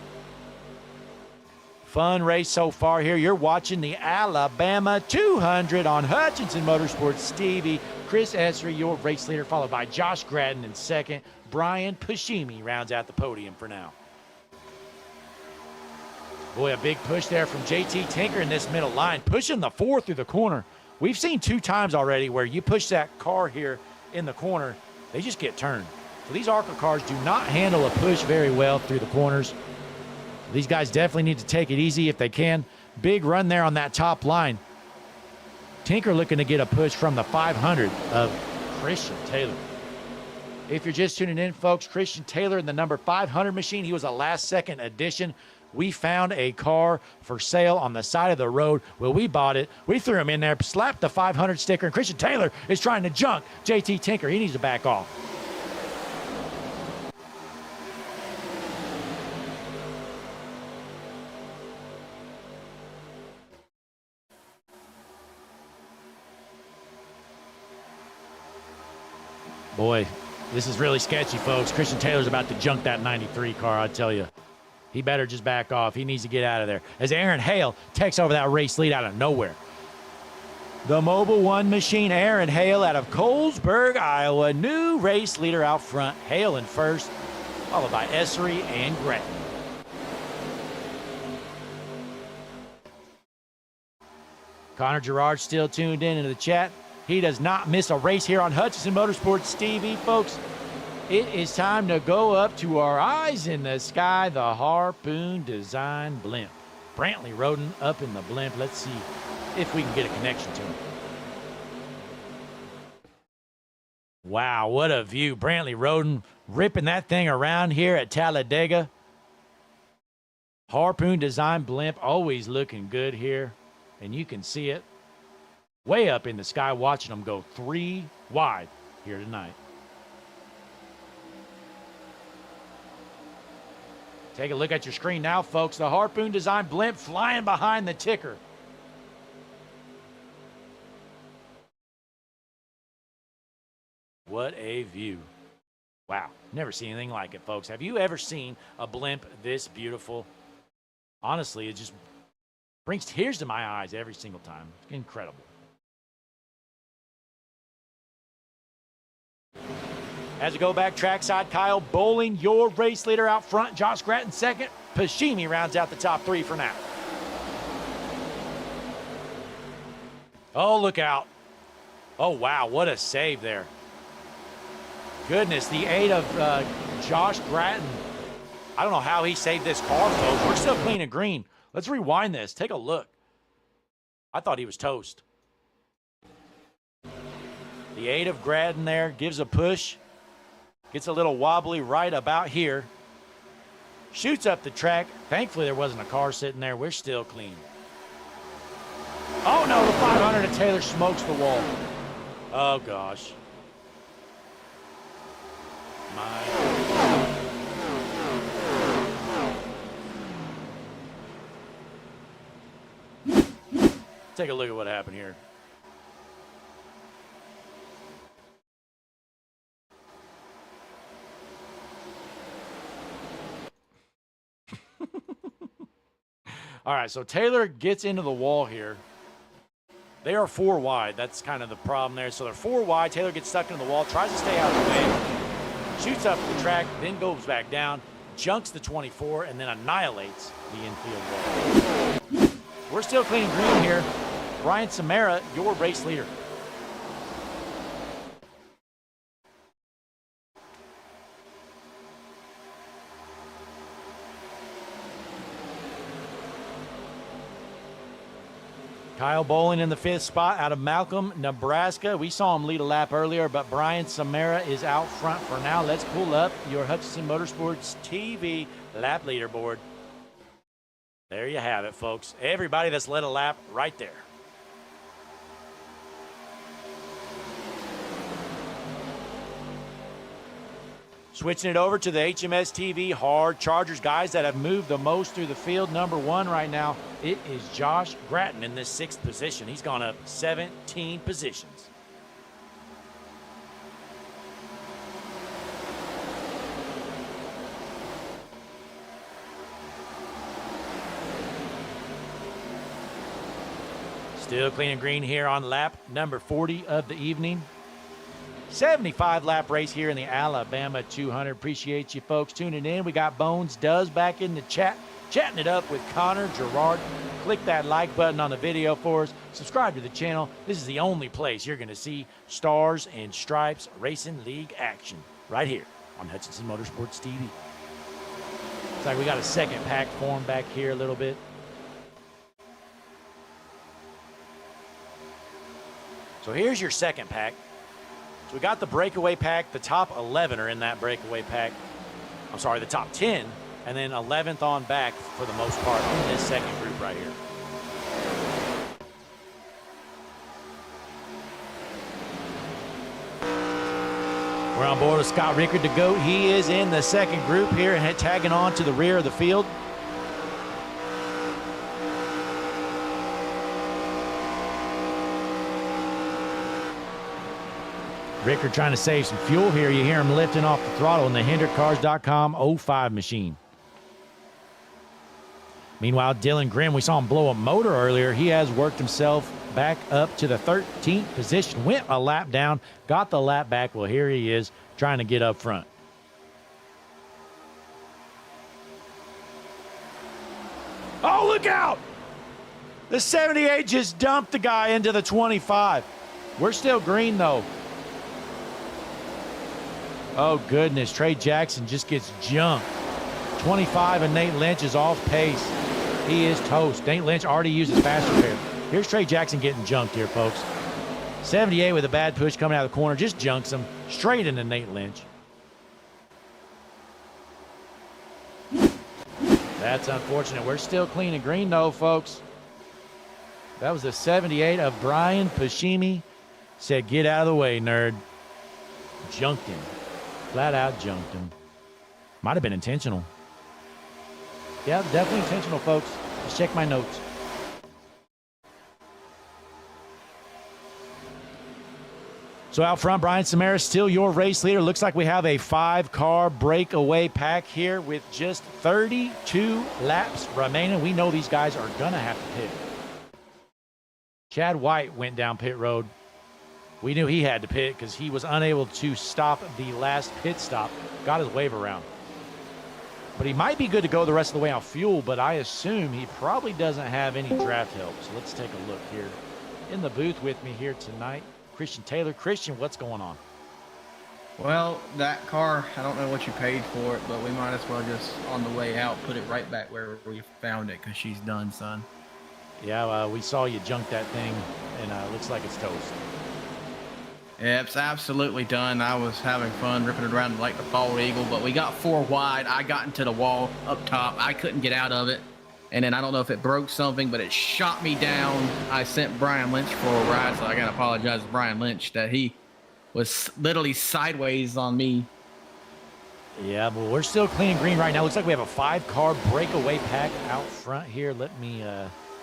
Fun race so far here. You're watching the Alabama 200 on Hutchinson Motorsports TV. Chris Esri, your race leader, followed by Josh Gratton in second. Brian Pashimi rounds out the podium for now. Boy, a big push there from JT Tinker in this middle line, pushing the 4 through the corner. We've seen 2 times already where you push that car here in the corner, they just get turned. So these ARCA cars do not handle a push very well through the corners. These guys definitely need to take it easy if they can. Big run there on that top line. Tinker looking to get a push from the 500 of Christian Taylor. If you're just tuning in, folks, Christian Taylor in the number 500 machine. He was a last-second addition. We found a car for sale on the side of the road. Well, we bought it. We threw him in there, slapped the 500 sticker, and Christian Taylor is trying to junk JT Tinker. He needs to back off. Boy, this is really sketchy, folks. Christian Taylor's about to junk that 93 car, I tell you. He better just back off. He needs to get out of there. As Aaron Hale takes over that race lead out of nowhere. The Mobile One machine, Aaron Hale out of Colesburg, Iowa. New race leader out front. Hale in first, followed by Essery and Gretton. Connor Gerard still tuned in into the chat. He does not miss a race here on Hutchinson Motorsports TV, folks. It is time to go up to our eyes in the sky, the Harpoon Design Blimp. Brantley Roden up in the blimp. Let's see if we can get a connection to him. Wow, what a view. Brantley Roden ripping that thing around here at Talladega. Harpoon Design Blimp always looking good here, and you can see it way up in the sky, watching them go 3 wide here tonight. Take a look at your screen now, folks. The Harpoon Design Blimp flying behind the ticker. What a view. Wow, never seen anything like it, folks. Have you ever seen a blimp this beautiful? Honestly, it just brings tears to my eyes every single time. It's incredible. As we go back trackside, Kyle Bowling, your race leader out front. Josh Gratton second. Pashimi rounds out the top 3 for now. Oh, look out. Oh, wow, what a save there. Goodness, the 8 of Josh Gratton. I don't know how he saved this car, folks. We're still clean and green. Let's rewind this. Take a look. I thought he was toast. The 8 of Gratton there gives a push. Gets a little wobbly right about here. Shoots up the track. Thankfully, there wasn't a car sitting there. We're still clean. Oh, no, the 500 of Taylor smokes the wall. Oh, gosh. Take a look at what happened here. All right, so Taylor gets into the wall here. They are 4 wide. That's kind of the problem there. So they're 4 wide. Taylor gets stuck into the wall, tries to stay out of the way, shoots up the track, then goes back down, junks the 24, and then annihilates the infield wall. We're still clean and green here. Brian Samara, your race leader. Kyle Bowling in the 5th spot out of Malcolm, Nebraska. We saw him lead a lap earlier, but Brian Samara is out front for now. Let's pull up your Hutchinson Motorsports TV lap leaderboard. There you have it, folks. Everybody that's led a lap right there. Switching it over to the HMS TV hard chargers, guys that have moved the most through the field. Number 1 right now, it is Josh Gratton in this 6th position. He's gone up 17 positions. Still clean and green here on lap number 40 of the evening. 75 lap race here in the Alabama 200. Appreciate you folks tuning in. We got Bones Does back in the chat, chatting it up with Connor Gerard. Click that like button on the video for us. Subscribe to the channel. This is the only place you're going to see Stars and Stripes Racing League action right here on Hutchinson Motorsports TV. Looks like we got a second pack form back here a little bit. So here's your second pack. So we got the breakaway pack. The top 11 are in that breakaway pack. I'm sorry, the top 10, and then 11th on back for the most part in this second group right here. We're on board with Scott Rickard to go. He is in the second group here and tagging on to the rear of the field. Rickard trying to save some fuel here. You hear him lifting off the throttle in the HinderCars.com 05 machine. Meanwhile, Dylan Grimm, we saw him blow a motor earlier. He has worked himself back up to the 13th position. Went a lap down, got the lap back. Well, here he is trying to get up front. Oh, look out! The 78 just dumped the guy into the 25. We're still green, though. Oh, goodness. Trey Jackson just gets jumped. 25, and Nate Lynch is off pace. He is toast. Nate Lynch already uses fast repair. Here's Trey Jackson getting junked here, folks. 78 with a bad push coming out of the corner. Just junks him straight into Nate Lynch. That's unfortunate. We're still clean and green, though, folks. That was the 78 of Brian Pashimi. Said, get out of the way, nerd. Junked him. Flat out junked him. Might have been intentional. Yeah, definitely intentional, folks. Just check my notes. So out front, Brian Samara still your race leader. Looks like we have a 5-car breakaway pack here with just 32 laps remaining. We know these guys are going to have to pit. Chad White went down pit road. We knew he had to pit because he was unable to stop the last pit stop. Got his wave around. But he might be good to go the rest of the way on fuel, but I assume he probably doesn't have any draft help. So let's take a look here. In the booth with me here tonight, Christian Taylor. Christian, what's going on? Well, that car, I don't know what you paid for it, but we might as well just, on the way out, put it right back where we found it because she's done, son. Yeah, we saw you junk that thing, and looks like it's toast. Yeah, it's absolutely done. I was having fun ripping it around like the bald eagle, but we got 4 wide. I got into the wall up top. I couldn't get out of it. And then I don't know if it broke something, but it shot me down. I sent Brian Lynch for a ride, so I got to apologize to Brian Lynch that he was literally sideways on me. Yeah, but we're still clean and green right now. Looks like we have a 5-car breakaway pack out front here. Let me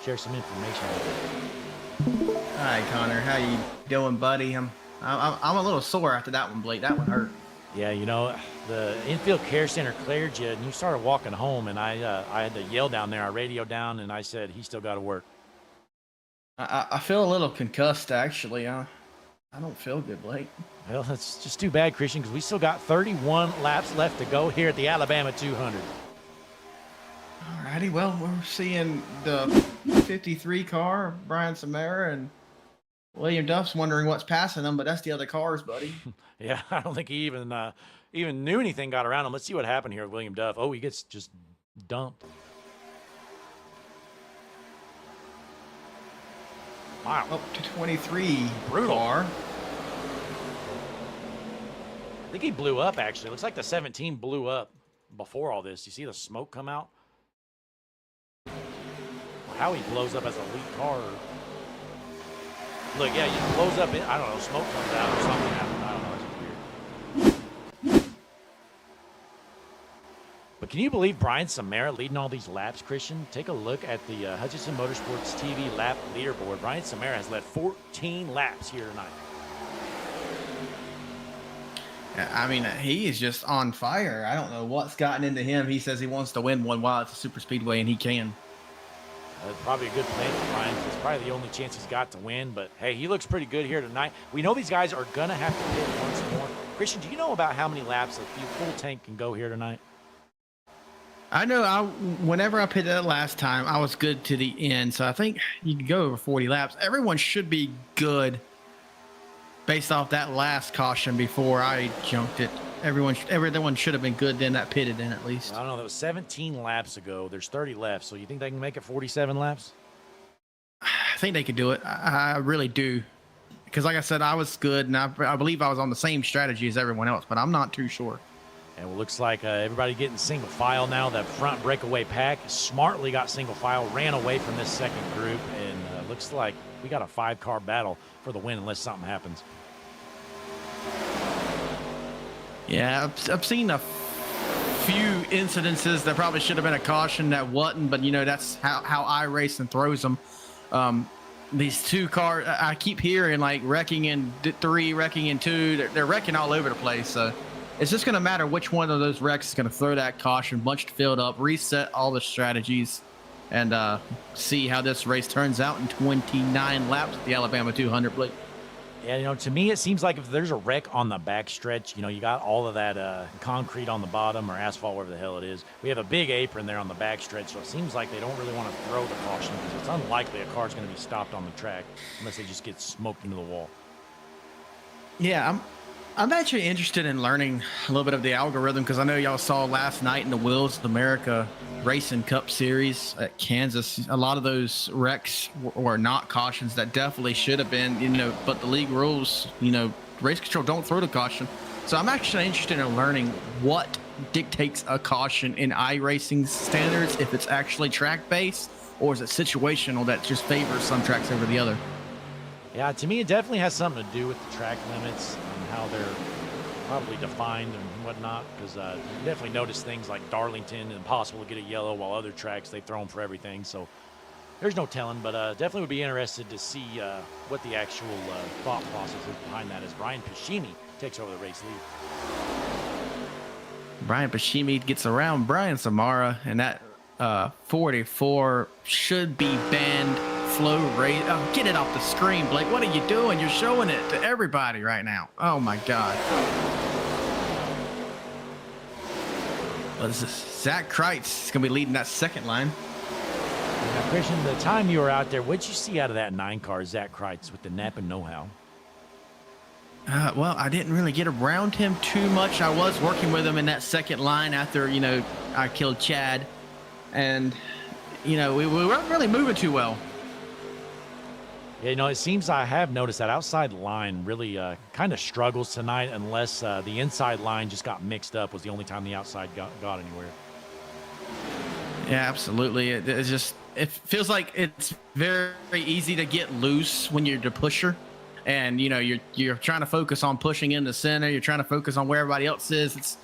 share some information with you. Hi, Connor. How you doing, buddy? I'm a little sore after that one, Blake. That one hurt. Yeah, you know, the infield care center cleared you, and you started walking home, and I had to yell down there. I radioed down, and I said, he's still got to work. I feel a little concussed, actually. I don't feel good, Blake. Well, that's just too bad, Christian, because we still got 31 laps left to go here at the Alabama 200. Alrighty, well, we're seeing the 53 car, Brian Samara, and William Duff's wondering what's passing them, but that's the other cars, buddy. Yeah, I don't think he even knew anything got around him. Let's see what happened here with William Duff. Oh, he gets just dumped. Wow. Up to 23 Brutal. car. I think he blew up, actually. Looks like the 17 blew up before all this. You see the smoke come out? How he blows up as a lead car. Look, yeah, he blows up. I don't know, smoke comes out or something happens. I don't know. It's weird. But can you believe Brian Samara leading all these laps, Christian? Take a look at the Hutchinson Motorsports TV lap leaderboard. Brian Samara has led 14 laps here tonight. I mean, he is just on fire. I don't know what's gotten into him. He says he wants to win one while it's a super speedway, and he can. Probably a good plan for Ryan. It's probably the only chance he's got to win. But, hey, he looks pretty good here tonight. We know these guys are going to have to pit once more. Christian, do you know about how many laps a full tank can go here tonight? I know whenever I pitted that last time, I was good to the end. So I think you can go over 40 laps. Everyone should be good based off that last caution before I junked it. Everyone should have been good then that pitted in at least. I don't know. That was 17 laps ago. There's 30 left. So you think they can make it 47 laps? I think they could do it. I really do. Because like I said, I was good, and I believe I was on the same strategy as everyone else, but I'm not too sure. And it looks like everybody getting single file now. That front breakaway pack smartly got single file, ran away from this second group, and looks like we got a 5-car battle for the win unless something happens. Yeah, I've seen a few incidences that probably should have been a caution that wasn't, but that's how iRacing throws them. These 2 cars, I keep hearing like wrecking in 3, wrecking in 2. They're wrecking all over the place. So it's just going to matter which one of those wrecks is going to throw that caution, bunch filled up, reset all the strategies, and see how this race turns out in 29 laps at the Alabama 200, Blake. Yeah, to me, it seems like if there's a wreck on the backstretch, you got all of that concrete on the bottom or asphalt, wherever the hell it is. We have a big apron there on the backstretch, so it seems like they don't really want to throw the caution because it's unlikely a car's going to be stopped on the track unless they just get smoked into the wall. Yeah, I'm actually interested in learning a little bit of the algorithm because I know y'all saw last night in the Wheels of America Racing Cup Series at Kansas, a lot of those wrecks were not cautions that definitely should have been, but the league rules, race control don't throw the caution. So I'm actually interested in learning what dictates a caution in iRacing standards, if it's actually track-based or is it situational that just favors some tracks over the other. Yeah, to me, it definitely has something to do with the track limits and how they're probably defined and whatnot, because you definitely notice things like Darlington, impossible to get a yellow, while other tracks, they throw them for everything. So there's no telling, but definitely would be interested to see what the actual thought process is behind that as Brian Pashimi takes over the race lead. Brian Pashimi gets around Brian Samara, and that 44 should be banned. Flow rate. Oh, get it off the screen, Blake. What are you doing? You're showing it to everybody right now. Oh my God. Well, this is Zach Kreitz. He's gonna be leading that second line. Now, Christian, the time you were out there, what'd you see out of that 9-car, Zach Kreitz, with the Napa know-how? Well, I didn't really get around him too much. I was working with him in that second line after, I killed Chad. And, we weren't really moving too well. Yeah, it seems I have noticed that outside line really kind of struggles tonight unless the inside line just got mixed up, was the only time the outside got anywhere. Yeah, absolutely. It feels like it's very easy to get loose when you're the pusher. And, you're trying to focus on pushing in the center. You're trying to focus on where everybody else is. It's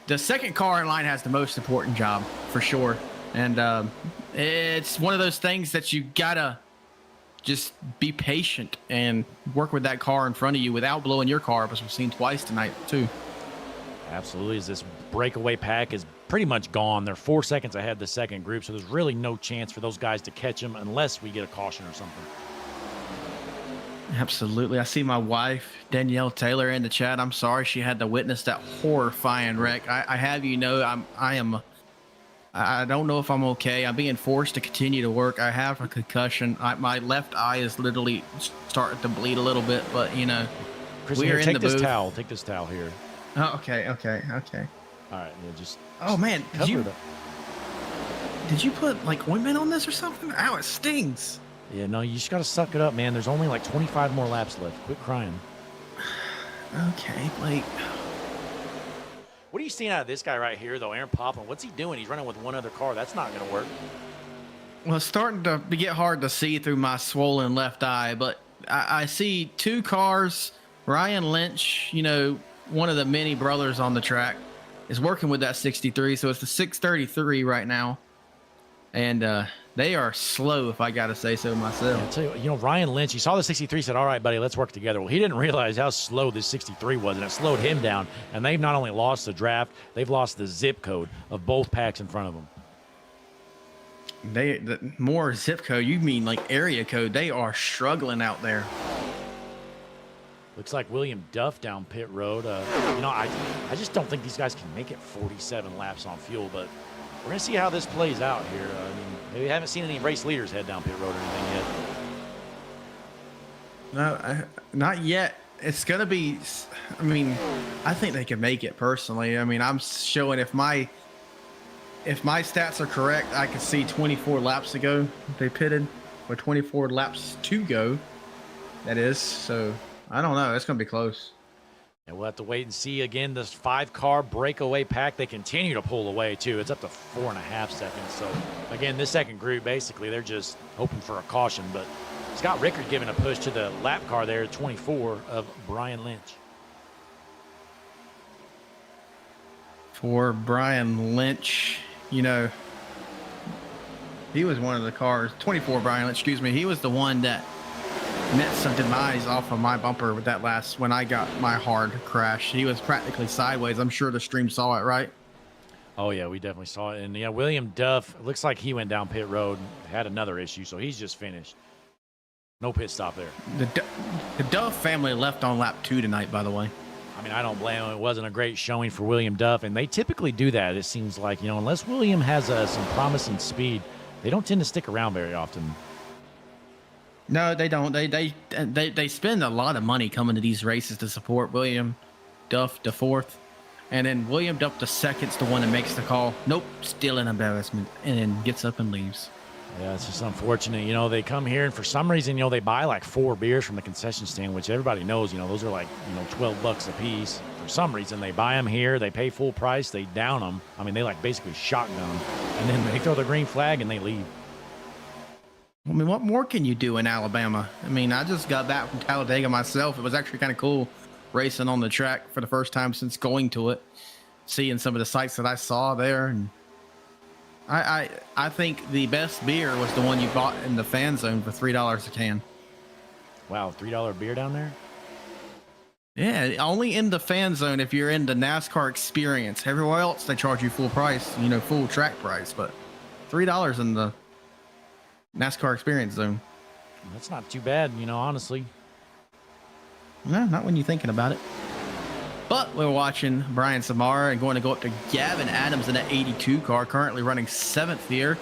the second car in line has the most important job for sure. And it's one of those things that you got to just be patient and work with that car in front of you without blowing your car up, as we've seen twice tonight too. Absolutely. As this breakaway pack is pretty much gone. They're 4 seconds ahead of the second group, so there's really no chance for those guys to catch them unless we get a caution or something. Absolutely. I see my wife, Danielle Taylor, in the chat. I'm sorry she had to witness that horrifying wreck. I have I don't know if I'm okay. I'm being forced to continue to work. I have a concussion. My left eye is literally starting to bleed a little bit, but Christian, we're here, in the booth. Take this towel here. Oh, okay. All right, just. Oh man, cover did you put like ointment on this or something? Ow, it stings. Yeah, no, you just gotta suck it up, man. There's only like 25 more laps left. Quit crying. Okay, Blake. What are you seeing out of this guy right here, though, Aaron Poplin? What's he doing? He's running with one other car. That's not going to work. Well, it's starting to get hard to see through my swollen left eye, but I see 2 cars. Ryan Lynch, one of the many brothers on the track, is working with that 63, so it's the 633 right now. And they are slow, if I got to say so myself. Yeah, I'll tell you, Ryan Lynch, he saw the 63, said, all right, buddy, let's work together. Well, he didn't realize how slow this 63 was, and it slowed him down. And they've not only lost the draft, they've lost the zip code of both packs in front of them. more zip code. You mean like area code? They are struggling out there. Looks like William Duff down pit road. You know, I just don't think these guys can make it 47 laps on fuel, but we're going to see how this plays out here. I mean, we haven't seen any race leaders head down pit road or anything yet. No, not yet. It's going to be, I mean, I think they can make it personally. I mean, I'm showing if my stats are correct, I can see 24 laps to go. They pitted, or 24 laps to go, that is. So I don't know. It's going to be close. And we'll have to wait and see. Again, this 5-car breakaway pack, they continue to pull away, too. It's up to 4.5 seconds. So, again, this second group, basically, they're just hoping for a caution. But Scott Rickard giving a push to the lap car there, 24 of Brian Lynch. For Brian Lynch, you know, he was one of the cars, 24 Brian Lynch, excuse me. He was the one that met some demise off of my bumper with that last, when I got my hard crash. He was practically sideways. I'm sure the stream saw it, right? Oh, yeah, we definitely saw it. And, yeah, William Duff, it looks like he went down pit road and had another issue, so he's just finished. No pit stop there. The Duff family left on lap 2 tonight, by the way. I mean, I don't blame him. It wasn't a great showing for William Duff, and they typically do that. It seems like, you know, unless William has some promising speed, they don't tend to stick around very often. No, they don't. They spend a lot of money coming to these races to support William Duff the fourth, and then William Duff the second's the one that makes the call. Nope, still an embarrassment, and then gets up and leaves. Yeah, it's just unfortunate. You know, they come here, and for some reason, you know, they buy like 4 beers from the concession stand, which everybody knows, you know, those are like, you know, $12 a piece. For some reason, they buy them here, they pay full price, they down them. I mean, they like basically shotgun them, and then they throw the green flag and they leave. I mean, what more can you do in Alabama? I mean, I just got back from Talladega myself. It was actually kind of cool racing on the track for the first time since going to it, seeing some of the sights that I saw there. And I think the best beer was the one you bought in the fan zone for $3 a can. Wow, $3 beer down there? Yeah, only in the fan zone if you're in the NASCAR experience. Everywhere else, they charge you full price, you know, full track price. But $3 in the NASCAR experience zone. That's not too bad, you know, honestly. No, not when you're thinking about it. But we're watching Brian Samara and going to go up to Gavin Adams in that 82 car, currently running 7th here.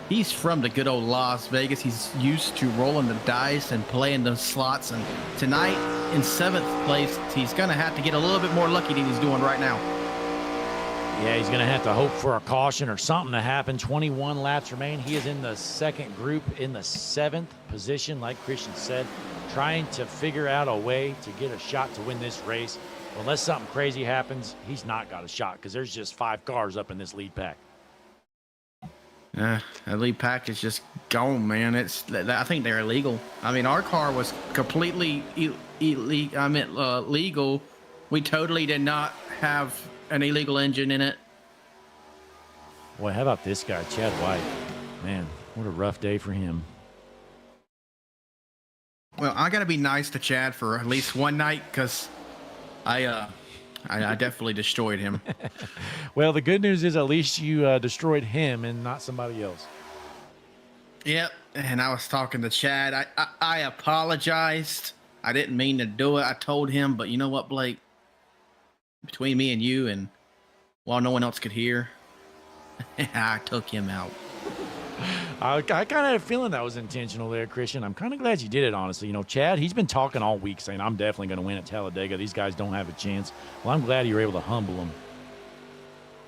He's from the good old Las Vegas. He's used to rolling the dice and playing the slots. And tonight, in 7th place, he's going to have to get a little bit more lucky than he's doing right now. Yeah, he's going to have to hope for a caution or something to happen. 21 laps remain. He is in the second group in the 7th position, like Christian said, trying to figure out a way to get a shot to win this race. Unless something crazy happens, he's not got a shot because there's just 5 cars up in this lead pack. That lead pack is just gone, man. I think they're illegal. I mean, our car was completely legal. We totally did not have an illegal engine in it. Boy, how about this guy, Chad White? Man, what a rough day for him. Well, I got to be nice to Chad for at least one night because I definitely destroyed him. Well, the good news is at least you destroyed him and not somebody else. Yep, and I was talking to Chad. I apologized. I didn't mean to do it. I told him, but you know what, Blake? Between me and you, and while no one else could hear, I took him out. I kind of had a feeling that was intentional there, Christian. I'm kind of glad you did it, honestly. You know, Chad, he's been talking all week saying, I'm definitely going to win at Talladega. These guys don't have a chance. Well, I'm glad you were able to humble him.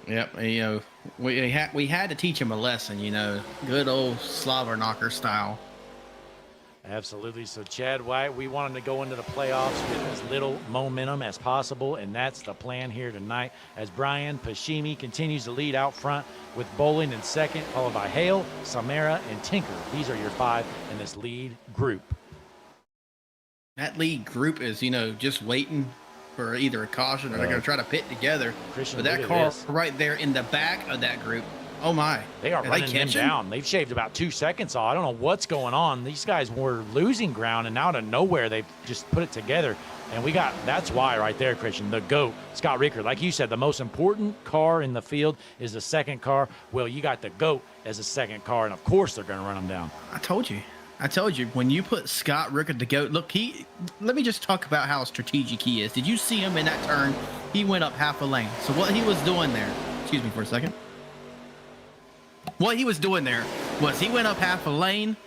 Yep, and, you know, we had to teach him a lesson, you know, good old slobber knocker style. Absolutely. So, Chad White, we want him to go into the playoffs with as little momentum as possible, and that's the plan here tonight as Brian Pashimi continues to lead out front with Bowling in second, followed by Hale, Samara, and Tinker. These are your 5 in this lead group. That lead group is, you know, just waiting for either a caution or they're going to try to pit together. Christian, but that car right there in the back of that group, Oh my! They are Are they running him catching? down. They've shaved about 2 seconds off. I don't know what's going on. These guys were losing ground, and now out of nowhere, they've just put it together. And that's why right there, Christian, the GOAT, Scott Rickard. Like you said, the most important car in the field is the second car. Well, you got the GOAT as a second car, and of course they're going to run him down. I told you. When you put Scott Rickard the GOAT, look, let me just talk about how strategic he is. Did you see him in that turn? He went up half a lane. So what he was doing there, excuse me for a second. What he was doing there was he went up half a lane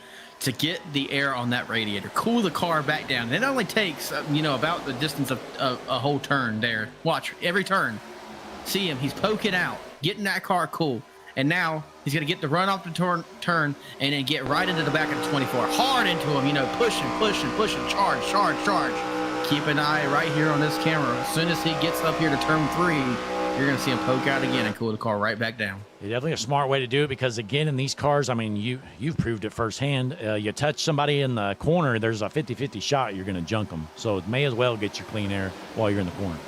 to get the air on that radiator, cool the car back down. It only takes, about the distance of a whole turn there. Watch, every turn. See him, he's poking out, getting that car cool. And now he's going to get the run off the turn and then get right into the back of the 24. Hard into him, pushing, charge. Keep an eye right here on this camera. As soon as he gets up here to turn 3, you're going to see him poke out again and cool the car right back down. It's definitely a smart way to do it because, again, in these cars, I mean, you've proved it firsthand. You touch somebody in the corner, there's a 50-50 shot you're going to junk them. So it may as well get your clean air while you're in the corner.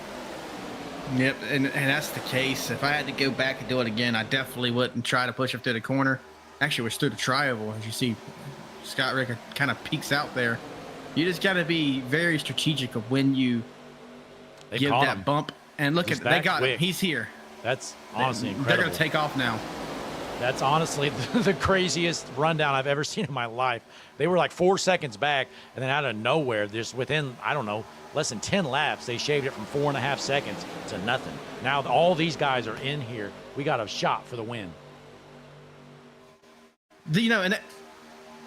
Yep, and that's the case. If I had to go back and do it again, I definitely wouldn't try to push up through the corner. Actually, we're through the tri-oval. As you see, Scott Rickard kind of peeks out there. You just got to be very strategic of when you give that bump. And look at they got him. He's here. That's honestly incredible. They're going to take off now. That's honestly the craziest rundown I've ever seen in my life. They were like 4 seconds back, and then out of nowhere, just within, I don't know, less than 10 laps, they shaved it from 4.5 seconds to nothing. Now all these guys are in here. We got a shot for the win. And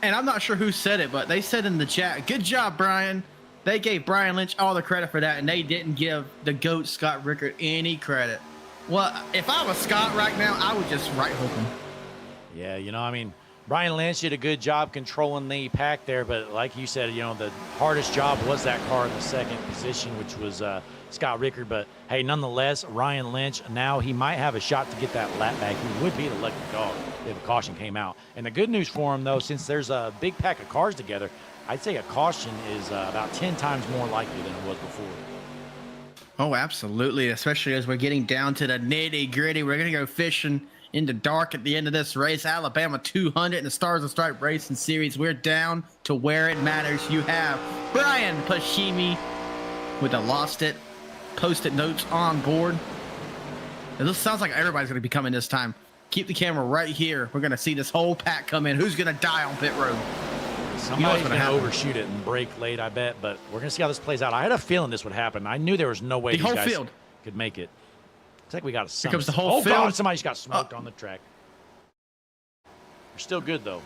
I'm not sure who said it, but they said in the chat, good job, Brian. They gave Brian Lynch all the credit for that, and they didn't give the GOAT Scott Rickard any credit. Well, if I was Scott right now, I would just right hook him. Yeah, Brian Lynch did a good job controlling the pack there, but like you said, the hardest job was that car in the second position, which was Scott Rickard. But, hey, nonetheless, Ryan Lynch, now he might have a shot to get that lap back. He would be the lucky dog if a caution came out. And the good news for him, though, since there's a big pack of cars together, I'd say a caution is about 10 times more likely than it was before. Oh, absolutely, especially as we're getting down to the nitty-gritty. We're going to go fishing in the dark at the end of this race. Alabama 200 in the Stars and Stripe Racing Series. We're down to where it matters. You have Brian Pashimi with a lost it, post-it notes on board. And this sounds like everybody's going to be coming this time. Keep the camera right here. We're going to see this whole pack come in. Who's going to die on pit road? Somebody's going to overshoot it and brake late, I bet, but we're going to see how this plays out. I had a feeling this would happen. I knew there was no way these guys could make it. Looks like we got a Here comes the whole field. God, somebody just got smoked on the track. We're still good, though.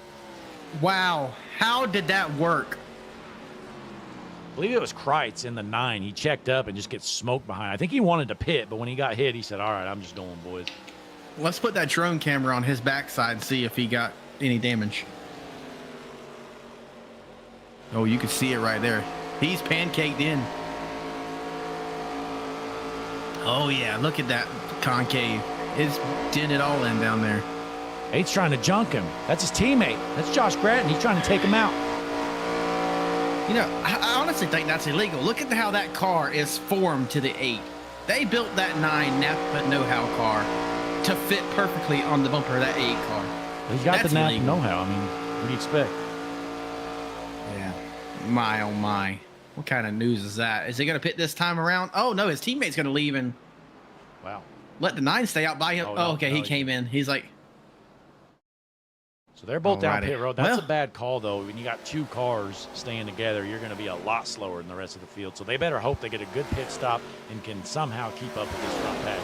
Wow. How did that work? I believe it was Kreitz in the 9. He checked up and just gets smoked behind. I think he wanted to pit, but when he got hit, he said, all right, I'm just going, boys. Let's put that drone camera on his backside and see if he got any damage. Oh, you can see it right there. He's pancaked in. Oh, yeah. Look at that concave. It's dented all in down there. He's trying to junk him. That's his teammate. That's Josh Gratton. He's trying to take him out. I honestly think that's illegal. Look at how that car is formed to the 8. They built that 9 nap but know-how car to fit perfectly on the bumper of that 8 car. He's got the nap know-how. What do you expect? Yeah. My, oh, my. What kind of news is that? Is he going to pit this time around? Oh, no, his teammate's going to leave and let the 9 stay out by him. He came in. He's like... So they're both down pit road. That's a bad call, though. When you got 2 cars staying together, you're going to be a lot slower than the rest of the field. So they better hope they get a good pit stop and can somehow keep up with this front pack.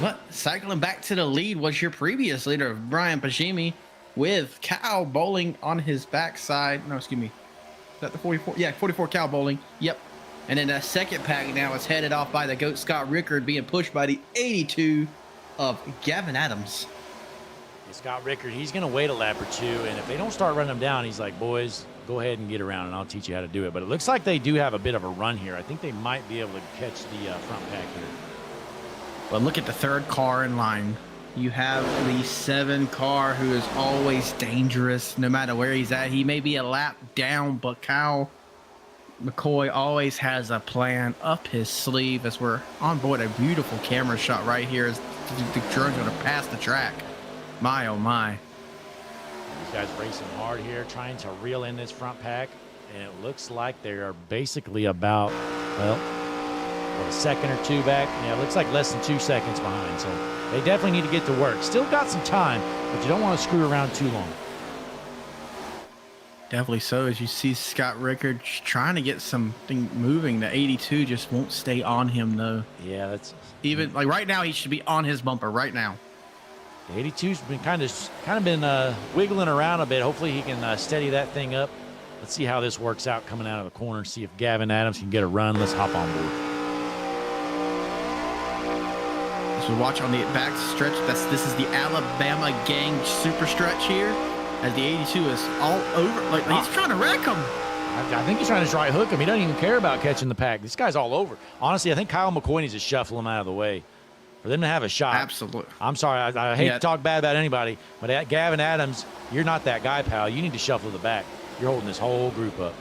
But cycling back to the lead was your previous leader, Brian Pashimi, with Cal Bowling on his backside. No, excuse me. Is that the 44? Yeah, 44 Cal Bowling. Yep. And then that second pack now is headed off by the GOAT Scott Rickard, being pushed by the 82 of Gavin Adams. Scott Rickard, he's going to wait a lap or 2, and if they don't start running him down, he's like, boys, go ahead and get around, and I'll teach you how to do it. But it looks like they do have a bit of a run here. I think they might be able to catch the front pack here. But look at the 3rd car in line. You have the 7 car who is always dangerous no matter where he's at. He may be a lap down, but Kyle McCoy always has a plan up his sleeve as we're on board a beautiful camera shot right here as the drone's going to pass the track. My, oh my. These guys racing hard here, trying to reel in this front pack. And it looks like they are basically about, well, a second or two back. Yeah, it looks like less than 2 seconds behind. So they definitely need to get to work. Still got some time, but you don't want to screw around too long. Definitely so. As you see Scott Rickard trying to get something moving. The 82 just won't stay on him, though. Yeah, that's... Even, like, right now, he should be on his bumper right now. The 82's been kind of been wiggling around a bit. Hopefully he can steady that thing up. Let's see how this works out coming out of the corner. See if Gavin Adams can get a run. Let's hop on board. As we watch on the back stretch, this is the Alabama gang super stretch here. As the 82 is all over, like he's trying to wreck him. I think he's trying to try hook him. He doesn't even care about catching the pack. This guy's all over. Honestly, I think Kyle McCoy needs to shuffle him out of the way for them to have a shot. Absolutely. I'm sorry. I hate to talk bad about anybody, but Gavin Adams, you're not that guy, pal. You need to shuffle the back. You're holding this whole group up.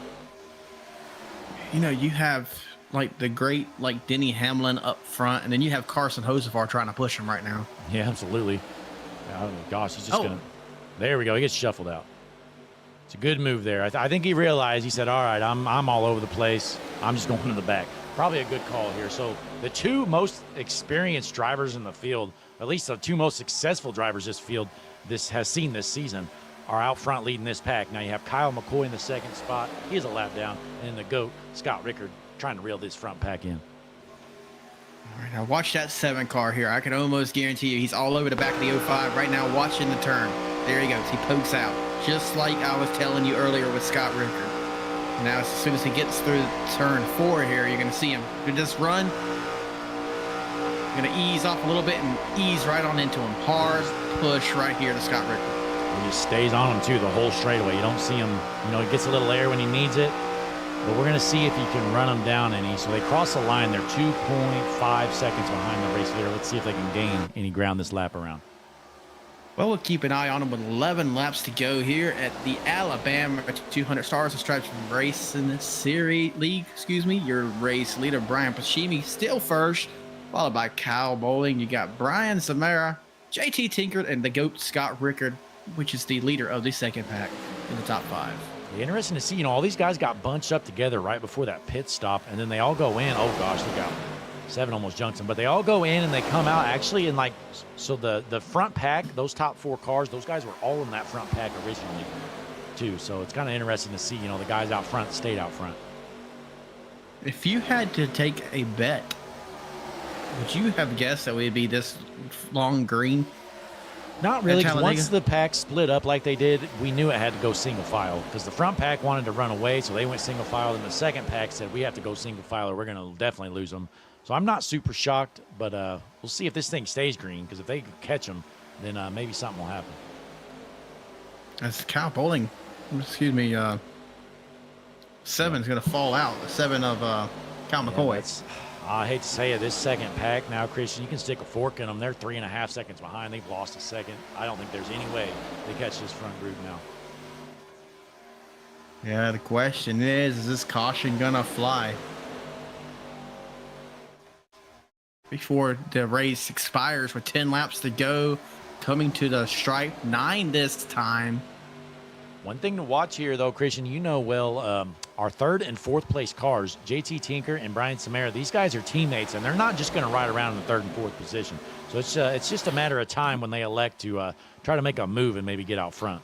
You know, you have like the great like Denny Hamlin up front, and then you have Carson Hocevar trying to push him right now. Yeah, absolutely. Oh, gosh, he's just going to... There we go. He gets shuffled out. It's a good move there. I think he realized, he said, all right, I'm all over the place. I'm just going to the back. Probably a good call here. So the two most experienced drivers in the field, at least the two most successful drivers this field has seen this season, are out front leading this pack. Now you have Kyle McCoy in the second spot. He is a lap down. And then the GOAT, Scott Rickard, trying to reel this front pack in. All right, now watch that 7 car here. I can almost guarantee you he's all over the back of the 05 right now, watching the turn. There he goes. He pokes out, just like I was telling you earlier with Scott Rickard. Now, as soon as he gets through turn 4 here, you're going to see him. He'll just run. Going to ease off a little bit and ease right on into him. Hard push right here to Scott Rickard. He just stays on him, too, the whole straightaway. You don't see him, he gets a little air when he needs it. But we're going to see if he can run him down any. So they cross the line. They're 2.5 seconds behind the race leader. Let's see if they can gain any ground this lap around. Well, we'll keep an eye on him with 11 laps to go here at the Alabama 200 Stars and Stripes Racing Series League. Your race leader, Brian Pashimi, still first, followed by Kyle Bowling. You got Brian Samara, JT Tinker, and the GOAT Scott Rickard, which is the leader of the second pack in the top 5. Interesting to see, all these guys got bunched up together right before that pit stop, and then they all go in. Oh, gosh, look out. 7 almost junked him, but they all go in and they come out actually in so the front pack, those top 4 cars, those guys were all in that front pack originally too. So it's kind of interesting to see, the guys out front stayed out front. If you had to take a bet, would you have guessed that we'd be this long green? Not really, because once the pack split up like they did, we knew it had to go single file because the front pack wanted to run away, so they went single file, and the second pack said we have to go single file or we're going to definitely lose them. So I'm not super shocked, but we'll see if this thing stays green, because if they catch them, then maybe something will happen. As Kyle Bowling, 7 is going to fall out. The 7 of Kyle McCoy. I hate to say it, this second pack now, Christian, you can stick a fork in them. They're 3.5 seconds behind. They've lost a second. I don't think there's any way they catch this front group now. Yeah, the question is this caution going to fly? Before the race expires with 10 laps to go, coming to the stripe, 9 this time. One thing to watch here, though, Christian, our 3rd and 4th place cars, JT Tinker and Brian Samara, these guys are teammates, and they're not just going to ride around in the 3rd and 4th position. So it's just a matter of time when they elect to try to make a move and maybe get out front.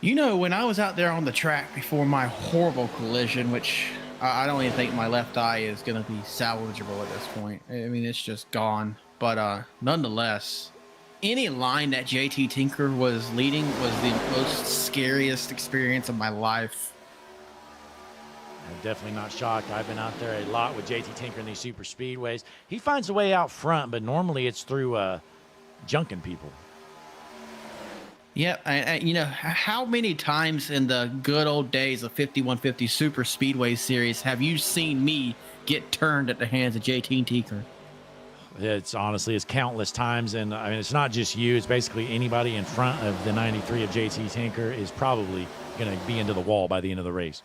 When I was out there on the track before my horrible collision, which I don't even think my left eye is going to be salvageable at this point. I mean, it's just gone. But nonetheless, any line that JT Tinker was leading was the most scariest experience of my life. I'm definitely not shocked. I've been out there a lot with JT Tinker in these super speedways. He finds a way out front, but normally it's through junking people. Yeah, how many times in the good old days of 5150 Super Speedway Series have you seen me get turned at the hands of JT Tinker? It's countless times, and I mean, it's not just you. It's basically anybody in front of the 93 of JT Tinker is probably going to be into the wall by the end of the race.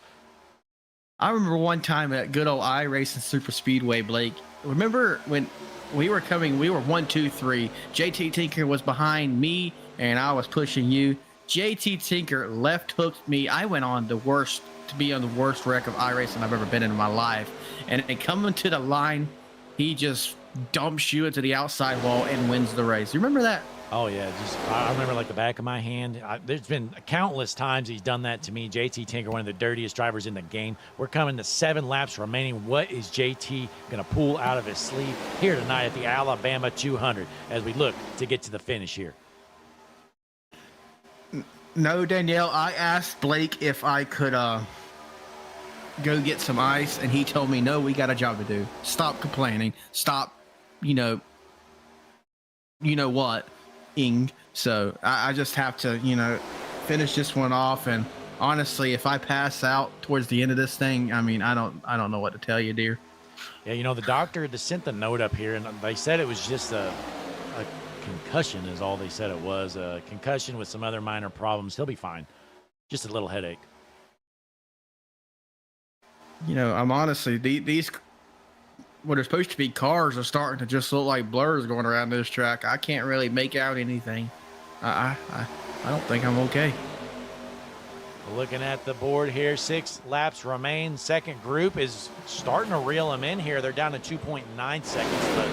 I remember one time at good old iRacing Super Speedway, Blake. Remember when we were coming? We were 1, 2, 3. JT Tinker was behind me, and I was pushing you. JT Tinker left hooked me. I went on the worst wreck of iRacing I've ever been in my life. And coming to the line, he just dumps you into the outside wall and wins the race. You remember that? Oh, yeah. I remember like the back of my hand. There's been countless times he's done that to me. JT Tinker, one of the dirtiest drivers in the game. We're coming to 7 laps remaining. What is JT going to pull out of his sleeve here tonight at the Alabama 200 as we look to get to the finish here? No, Danielle, I asked Blake if I could go get some ice, and he told me, no, we got a job to do. Stop complaining. Stop, you know what, ing. So I just have to, finish this one off. And honestly, if I pass out towards the end of this thing, I mean, I don't know what to tell you, dear. Yeah, the doctor just sent the note up here, and they said it was just a concussion is all they said it was. A concussion with some other minor problems. He'll be fine. Just a little headache. I'm honestly, these what are supposed to be cars are starting to just look like blurs going around this track. I can't really make out anything. I don't think I'm okay. Looking at the board here, 6 laps remain. Second group is starting to reel them in here. They're down to 2.9 seconds, but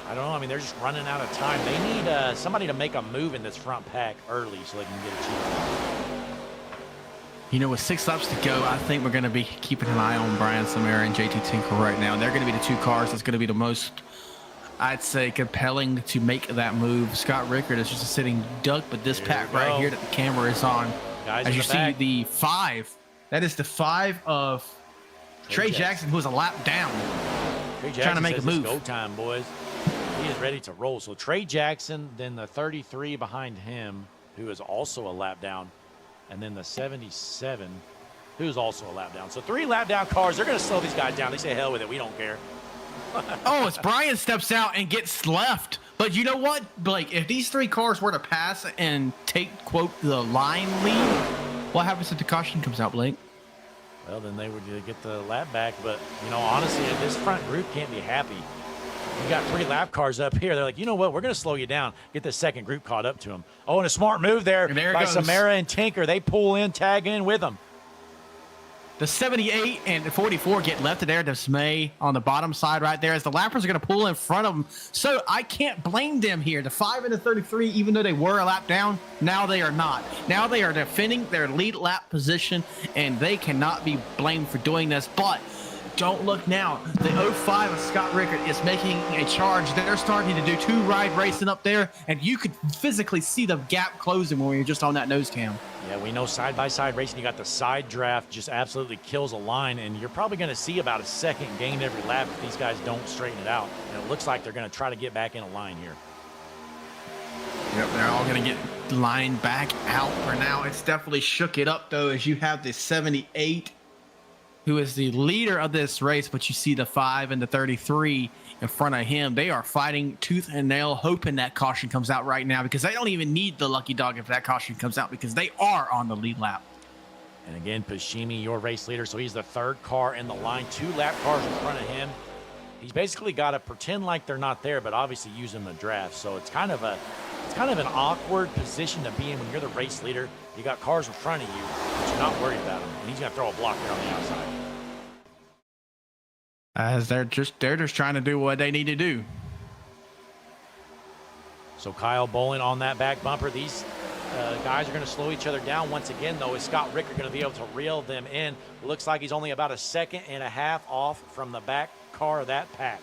I don't know. I mean, they're just running out of time. They need somebody to make a move in this front pack early so they can get a chance. With 6 laps to go, I think we're going to be keeping an eye on Brian Samara and JT Tinker right now. They're going to be the 2 cars that's going to be the most, I'd say, compelling to make that move. Scott Rickard is just a sitting duck, but this pack right here that the camera is on, guys as you see the 5, that is the 5 of Trey Jackson, who was a lap down, trying to make a move. It's go time, boys. He is ready to roll. So Trey Jackson, then the 33 behind him, who is also a lap down, and then the 77, who's also a lap down. So 3 lap down cars. They're going to slow these guys down. They say, hell with it. We don't care. Oh, it's Brian steps out and gets left. But you know what, Blake? If these 3 cars were to pass and take, quote, the line lead, what happens if the caution comes out, Blake? Well, then they would get the lap back. But, honestly, this front group can't be happy. You got 3 lap cars up here. They're like, you know what? We're going to slow you down. Get the second group caught up to them. Oh, and a smart move there by Samara and Tinker. They pull in, tag in with them. The 78 and the 44 get left there. Dismay on the bottom side right there as the lappers are going to pull in front of them. So I can't blame them here. The 5 and the 33, even though they were a lap down, now they are not. Now they are defending their lead lap position, and they cannot be blamed for doing this. But don't look now. The 05 of Scott Rickard is making a charge. They're starting to do 2-ride racing up there, and you could physically see the gap closing when you're just on that nose cam. Yeah, we know side-by-side racing, you got the side draft just absolutely kills a line, and you're probably going to see about a second gained every lap if these guys don't straighten it out. And it looks like they're going to try to get back in a line here. Yep, they're all going to get lined back out for now. It's definitely shook it up, though, as you have the 78 who is the leader of this race, but you see the 5 and the 33 in front of him. They are fighting tooth and nail, hoping that caution comes out right now, because they don't even need the lucky dog if that caution comes out, because they are on the lead lap. And again, Pashimi, your race leader, so he's the 3rd car in the line, 2 lap cars in front of him. He's basically got to pretend like they're not there, but obviously use them in the draft. So it's kind of an awkward position to be in when you're the race leader. You got cars in front of you, but you're not worried about them, and he's going to throw a block there on the outside. As they're just trying to do what they need to do. So Kyle Bolin on that back bumper. These guys are going to slow each other down once again, though. Is Scott Rickard going to be able to reel them in? Looks like he's only about 1.5 seconds off from the back car of that pack.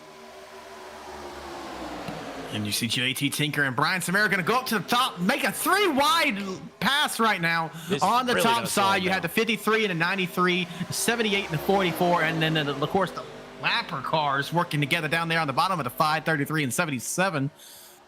And you see JT Tinker and Brian Samara going to go up to the top, make a 3-wide pass right now. On the really top side, you have the 53 and the 93, the 78 and the 44, and then, of course, the lapper cars working together down there on the bottom of the 5, 33, and 77.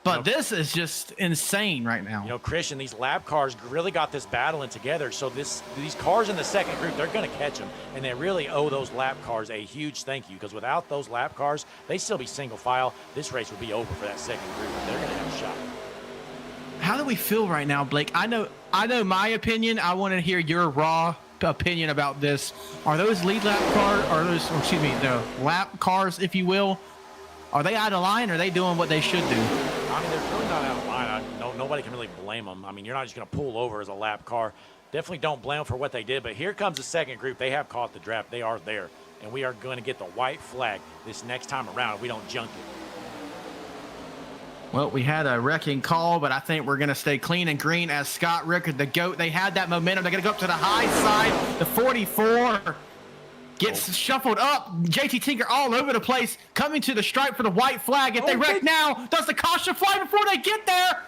But this is just insane right now. Christian, these lap cars really got this battling together. So these cars in the second group, they're going to catch them. And they really owe those lap cars a huge thank you, because without those lap cars, they'd still be single file. This race would be over for that second group, and they're going to have a shot. How do we feel right now, Blake? I know my opinion. I want to hear your raw opinion about this. Are those lead lap cars, the lap cars, if you will, are they out of line, or are they doing what they should do? I mean, they're really not out of line. Nobody can really blame them. I mean, you're not just going to pull over as a lap car. Definitely don't blame them for what they did, but here comes the second group. They have caught the draft. They are there, and we are going to get the white flag this next time around if we don't junk it. Well, we had a wrecking call, but I think we're going to stay clean and green as Scott Rickard, the GOAT. They had that momentum. They're going to go up to the high side. The 44 gets shuffled up. JT Tinker all over the place, coming to the stripe for the white flag. If they wreck now, does the caution fly before they get there?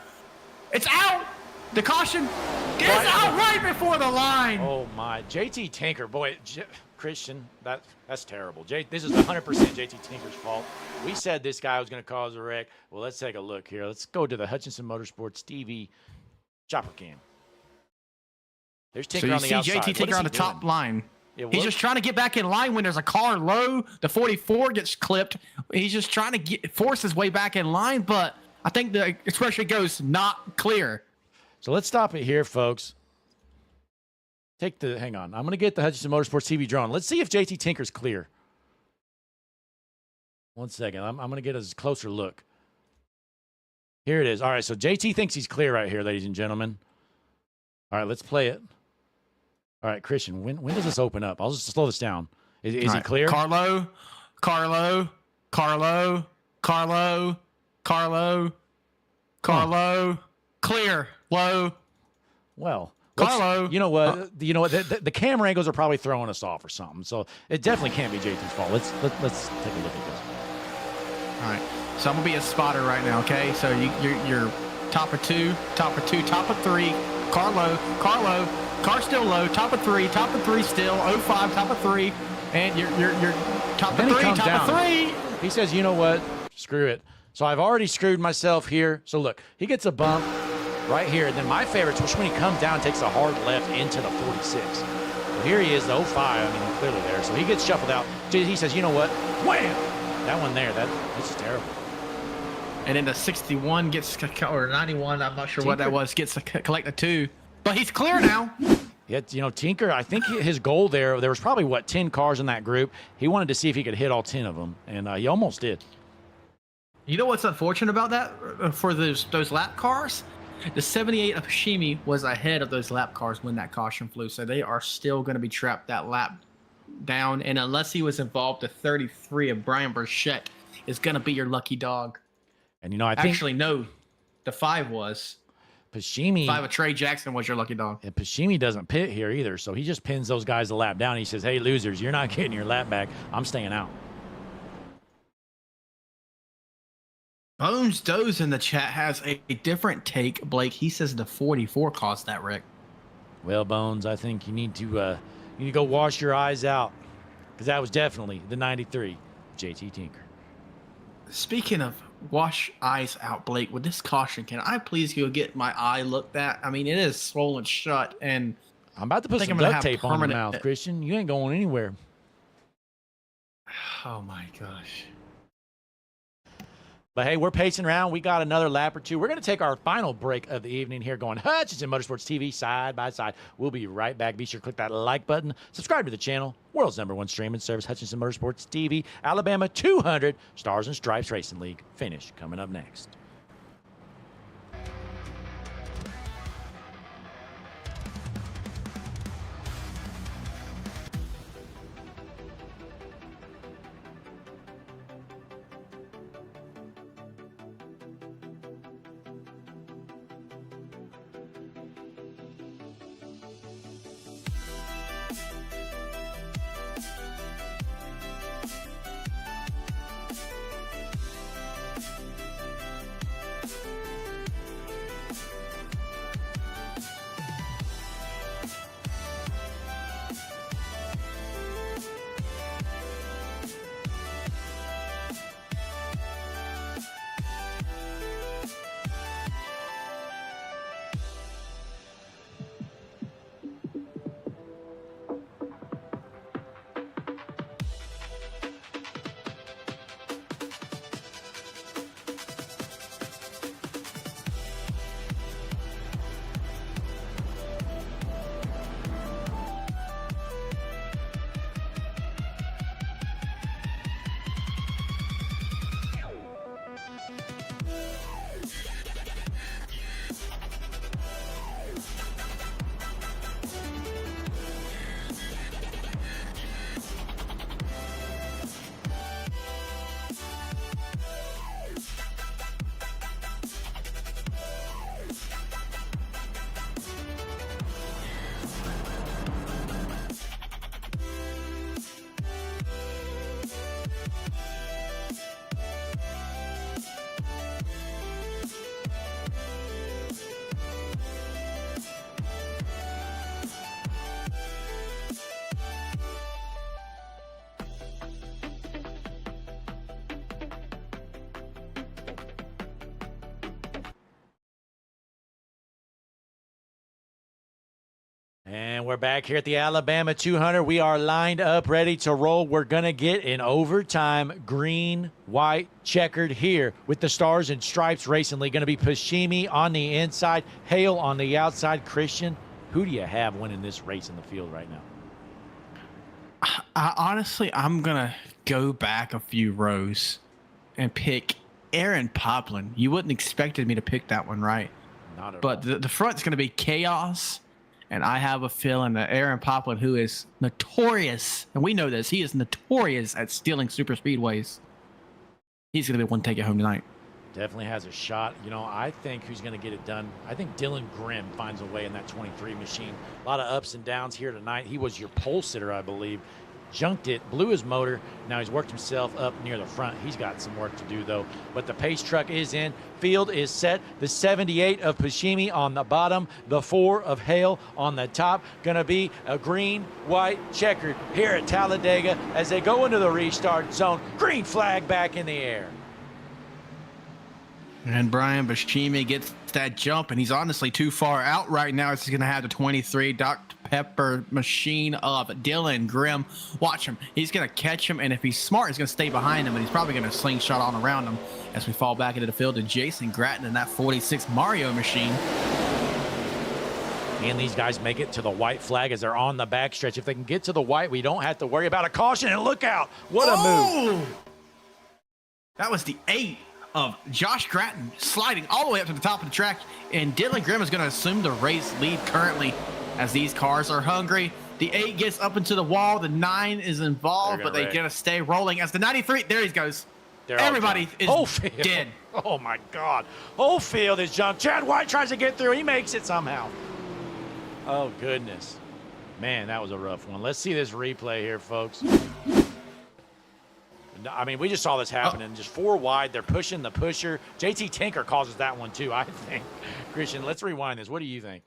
It's out. The caution is out right before the line. Oh, my. JT Tinker, boy, Christian, that's terrible. This is 100% JT Tinker's fault. We said this guy was going to cause a wreck. Well, let's take a look here. Let's go to the Hutchinson Motorsports TV chopper cam. There's Tinker on the outside. So you see JT Tinker on the top line. He's just trying to get back in line when there's a car low. The 44 gets clipped. He's just trying to force his way back in line, but I think the expression goes not clear. So let's stop it here, folks. Hang on. I'm going to get the Hutchinson Motorsports TV drone. Let's see if JT Tinker's clear. 1 second. I'm going to get a closer look. Here it is. All right, so JT thinks he's clear right here, ladies and gentlemen. All right, let's play it. All right, Christian, when does this open up? I'll just slow this down. Is he clear? Carlo, clear, low. Well, Carlo. You know what? The camera angles are probably throwing us off or something. So it definitely can't be JT's fault. Let's take a look at this. All right. So I'm gonna be a spotter right now. Okay. So you're top of two, top of three. Carlo, car still low. Top of three still. 05, top of three, and you're top of three, top of three. He says, you know what? Screw it. So I've already screwed myself here. So look, he gets a bump right here. And then my favorite is when he comes down, takes a hard left into the 46. Well, here he is, the 05. I mean, clearly there. So he gets shuffled out. He says, you know what? Wham! That one there, this is terrible. And then the 61 gets, or 91, I'm not sure what that was, gets to collect the 2. But he's clear now. Yeah, Tinker, I think his goal there was probably, 10 cars in that group. He wanted to see if he could hit all 10 of them, and he almost did. You know what's unfortunate about that for those lap cars? The 78 of Hashimi was ahead of those lap cars when that caution flew, so they are still going to be trapped that lap down. And unless he was involved, the 33 of Brian Burchett is going to be your lucky dog. And I think actually no, the 5 was. Pashimi. 5 of Trey Jackson was your lucky dog. And Pashimi doesn't pit here either, so he just pins those guys a lap down. He says, "Hey, losers, you're not getting your lap back. I'm staying out." Bones Doze in the chat has a different take, Blake. He says the 44 caused that wreck. Well, Bones, I think you need to go wash your eyes out, because that was definitely the 93 JT Tinker. Speaking of wash eyes out, Blake, with this caution, can I please go get my eye looked at? I mean, it is swollen shut, and I'm about to put some duct tape on your mouth, Christian. You ain't going anywhere. Oh my gosh. But hey, we're pacing around. We got another lap or two. We're going to take our final break of the evening here going Hutchinson Motorsports TV side by side. We'll be right back. Be sure to click that like button. Subscribe to the channel. World's #1 streaming service, Hutchinson Motorsports TV. Alabama 200 Stars and Stripes Racing League. Finish coming up next. And we're back here at the Alabama 200. We are lined up, ready to roll. We're going to get an overtime green, white, checkered here with the Stars and Stripes Racing League. Going to be Pashimi on the inside, Hale on the outside. Christian, who do you have winning this race in the field right now? Honestly, I'm going to go back a few rows and pick Aaron Poplin. You wouldn't expected me to pick that one, right? Not at But all. the front's going to be chaos. And I have a feeling that Aaron Poplin, who is notorious, and we know this, he is notorious at stealing super speedways. He's going to be one to take it home tonight. Definitely has a shot. You know, I think who's going to get it done? I think Dylan Grimm finds a way in that 23 machine. A lot of ups and downs here tonight. He was your pole sitter, I believe. Junked it, blew his motor. Now he's worked himself up near the front. He's got some work to do, though. But the pace truck is in. Field is set. The 78 of Pashimi on the bottom. The 4 of Hale on the top. Going to be a green, white, checkered here at Talladega as they go into the restart zone. Green flag back in the air. And Brian Bashimi gets that jump, and he's honestly too far out right now. He's going to have the 23 Dr. Pepper machine of Dylan Grimm. Watch him. He's going to catch him, and if he's smart, he's going to stay behind him, and he's probably going to slingshot on around him as we fall back into the field. And Jason Gratton in that 46 Mario machine. And these guys make it to the white flag as they're on the backstretch. If they can get to the white, we don't have to worry about a caution. And look out. What a move. That was the 8 of Josh Gratton sliding all the way up to the top of the track. And Dylan Grimm is going to assume the race lead currently as these cars are hungry. The 8 gets up into the wall. The 9 is involved, but they're going to stay rolling as the 93. There he goes. Everybody is dead. Oh, my God. Whole field is jumped. Chad White tries to get through. He makes it somehow. Oh, goodness. Man, that was a rough one. Let's see this replay here, folks. I mean, we just saw this happening. Just 4 wide. They're pushing the pusher. JT Tinker causes that one, too, I think. Christian, let's rewind this. What do you think?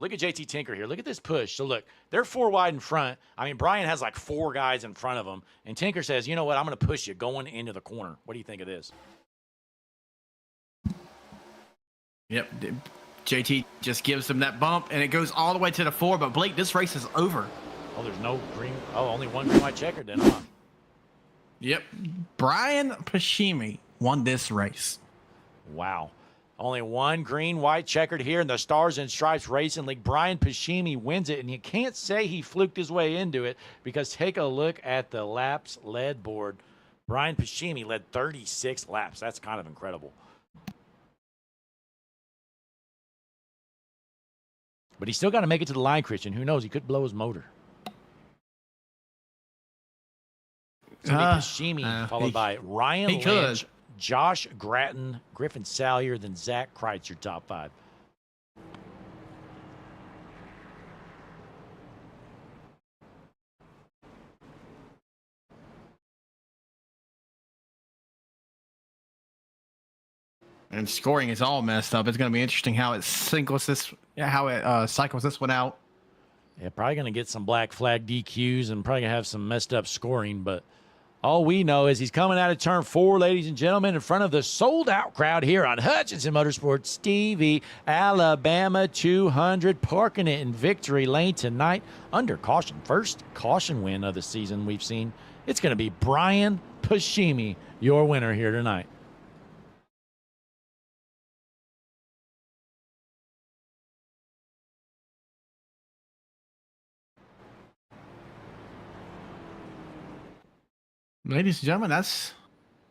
Look at JT Tinker here. Look at this push. So, look, they're 4 wide in front. I mean, Brian has like 4 guys in front of him. And Tinker says, you know what? I'm going to push you going into the corner. What do you think of this? Yep. JT just gives him that bump, and it goes all the way to the 4. But, Blake, this race is over. Oh, there's no green. Oh, only one green white checkered then, huh? Yep. Brian Pashimi won this race. Wow. Only one green, white checkered here in the Stars and Stripes Racing League. Brian Pashimi wins it, and you can't say he fluked his way into it because take a look at the laps led board. Brian Pashimi led 36 laps. That's kind of incredible. But he's still got to make it to the line, Christian. Who knows? He could blow his motor. It's going to be Pashimi, followed by Ryan Lynch, Josh Gratton, Griffin Salyer, then Zach Kreitzer, top 5. And scoring is all messed up. It's going to be interesting how it cycles this one out. Yeah, probably going to get some black flag DQs and probably going to have some messed up scoring, but all we know is he's coming out of turn 4, ladies and gentlemen, in front of the sold-out crowd here on Hutchinson Motorsports TV. Alabama 200, parking it in victory lane tonight under caution. First caution win of the season we've seen. It's going to be Brian Pashimi, your winner here tonight. Ladies and gentlemen, that's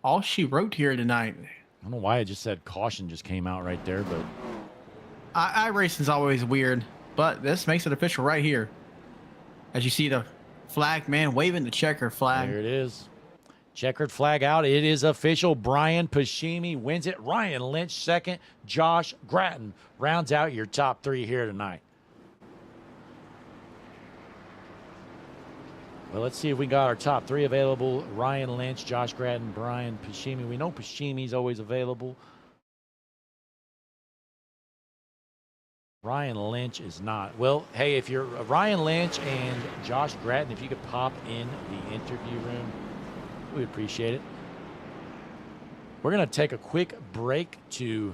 all she wrote here tonight. I don't know why I just said caution just came out right there, but iRacing's always weird, but this makes it official right here. As you see the flag man waving the checker flag. There it is. Checkered flag out. It is official. Brian Pashimi wins it. Ryan Lynch second. Josh Gratton rounds out your top 3 here tonight. Well, let's see if we got our top 3 available. Ryan Lynch, Josh Gratton, Brian Pashimi. We know Pashimi's always available. Ryan Lynch is not. Well, hey, if you're Ryan Lynch and Josh Gratton, if you could pop in the interview room, we appreciate it. We're going to take a quick break to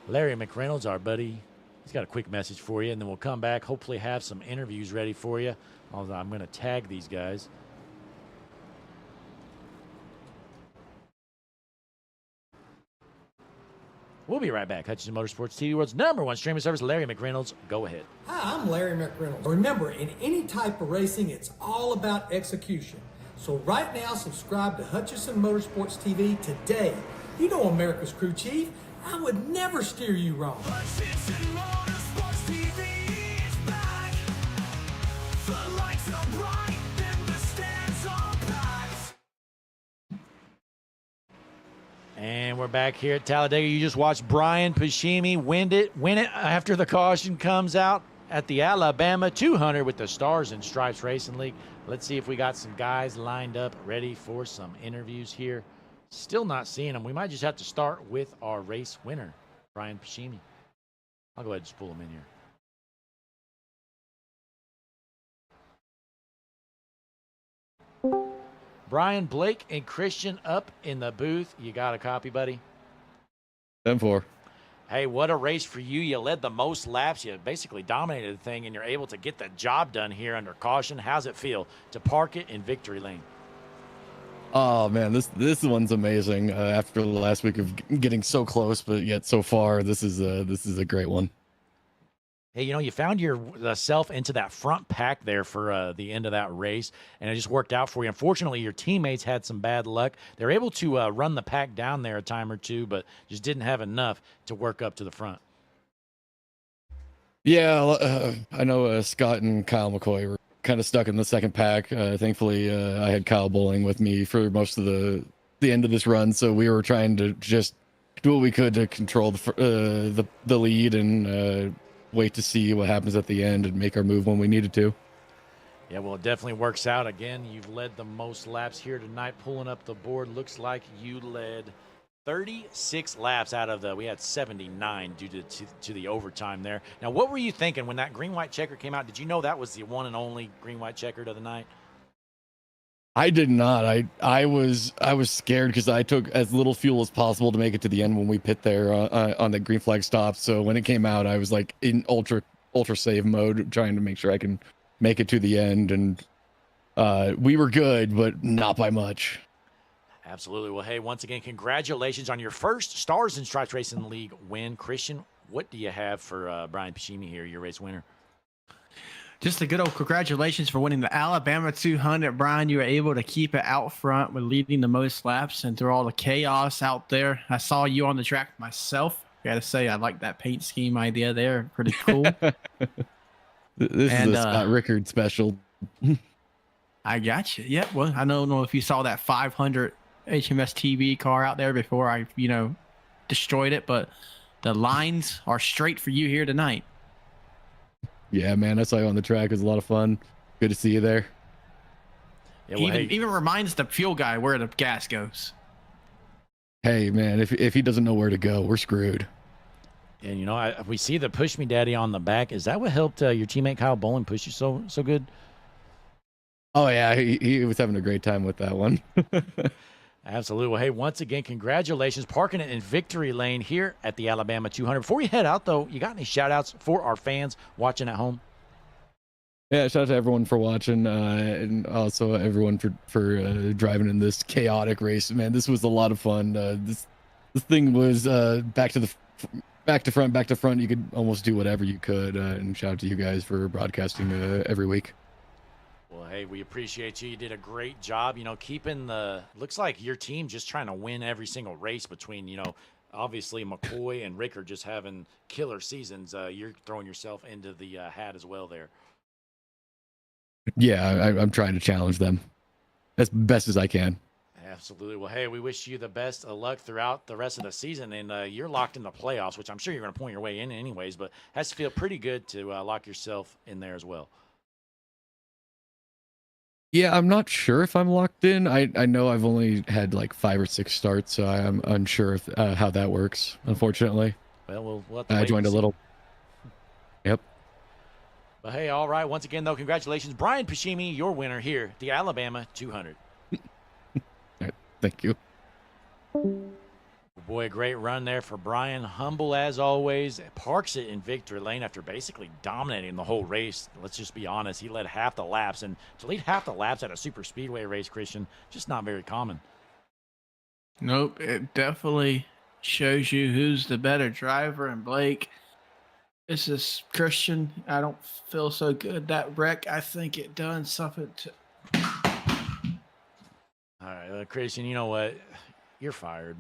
Larry McReynolds, our buddy. He's got a quick message for you, and then we'll come back, hopefully have some interviews ready for you. Although I'm going to tag these guys. We'll be right back. Hutchinson Motorsports TV, world's #1 streaming service. Larry McReynolds, go ahead. Hi, I'm Larry McReynolds. Remember, in any type of racing, it's all about execution. So right now, subscribe to Hutchinson Motorsports TV today. You know America's crew chief. I would never steer you wrong. Hutchinson Motorsports TV is back. The lights are bright, and the stands are packed. And we're back here at Talladega. You just watched Brian Pashimi win it after the caution comes out at the Alabama 200 with the Stars and Stripes Racing League. Let's see if we got some guys lined up ready for some interviews here. Still not seeing them. We might just have to start with our race winner, Brian Pashimi. I'll go ahead and just pull him in here. Brian, Blake, and Christian up in the booth. You got a copy, buddy? 10-4. Hey, what a race for you. You led the most laps. You basically dominated the thing, and you're able to get the job done here under caution. How's it feel to park it in victory lane? Oh man, this one's amazing. After the last week of getting so close, but yet so far, this is a great one. Hey, you know, you found yourself into that front pack there for the end of that race, and it just worked out for you. Unfortunately, your teammates had some bad luck. They were able to run the pack down there a time or two, but just didn't have enough to work up to the front. Yeah, I know Scott and Kyle McCoy were kind of stuck in the second pack. Thankfully, I had Kyle Bowling with me for most of the end of this run, so we were trying to just do what we could to control the lead and wait to see what happens at the end and make our move when we needed to. Yeah, well, it definitely works out. Again, you've led the most laps here tonight. Pulling up the board, looks like you led 36 laps out of we had 79 due to the overtime there. Now, what were you thinking when that green-white checker came out? Did you know that was the one and only green-white checkered of the night? I did not. I was scared because I took as little fuel as possible to make it to the end when we pit there on the green flag stop. So when it came out, I was like in ultra save mode, trying to make sure I can make it to the end. And we were good, but not by much. Absolutely. Well, hey, once again, congratulations on your first Stars and Stripes Racing League win. Christian, what do you have for Brian Pashimi here, your race winner? Just a good old congratulations for winning the Alabama 200, Brian. You were able to keep it out front with leading the most laps and through all the chaos out there. I saw you on the track myself. Got to say, I like that paint scheme idea there. Pretty cool. This is a Scott Rickard special. I got you. Yeah, well, I don't know if you saw that 500 HMS TV car out there before I, destroyed it, but the lines are straight for you here tonight. Yeah, man, I saw you on the track. It was a lot of fun. Good to see you there. Yeah, well, even reminds the fuel guy where the gas goes. Hey, man, if he doesn't know where to go, we're screwed. And, we see the Push Me Daddy on the back. Is that what helped your teammate Kyle Bowling push you so good? Oh, yeah, he was having a great time with that one. Absolutely. Well, hey, once again, congratulations. Parking it in victory lane here at the Alabama 200. Before we head out, though, you got any shout-outs for our fans watching at home? Yeah, shout out to everyone for watching, and also everyone for driving in this chaotic race. Man, this was a lot of fun. This thing was back to front. You could almost do whatever you could, and shout out to you guys for broadcasting every week. Well, hey, we appreciate you. You did a great job, keeping looks like your team just trying to win every single race between, obviously McCoy and Rick are just having killer seasons. You're throwing yourself into the hat as well there. Yeah, I'm trying to challenge them as best as I can. Absolutely. Well, hey, we wish you the best of luck throughout the rest of the season, and you're locked in the playoffs, which I'm sure you're going to point your way in anyways, but has to feel pretty good to lock yourself in there as well. Yeah, I'm not sure if I'm locked in. I know I've only had like 5 or 6 starts, so I'm unsure if how that works, unfortunately. Well, we'll I joined a little. Yep. But hey, all right. Once again, though, congratulations. Brian Pashimi, your winner here, the Alabama 200. Thank you. Boy, a great run there for Brian. Humble as always. Parks it in victory lane after basically dominating the whole race. Let's just be honest. He led half the laps. And to lead half the laps at a super speedway race, Christian, just not very common. Nope, it definitely shows you who's the better driver. And Blake, this is Christian. I don't feel so good. That wreck, I think it done something to. All right, Christian, you know what? You're fired.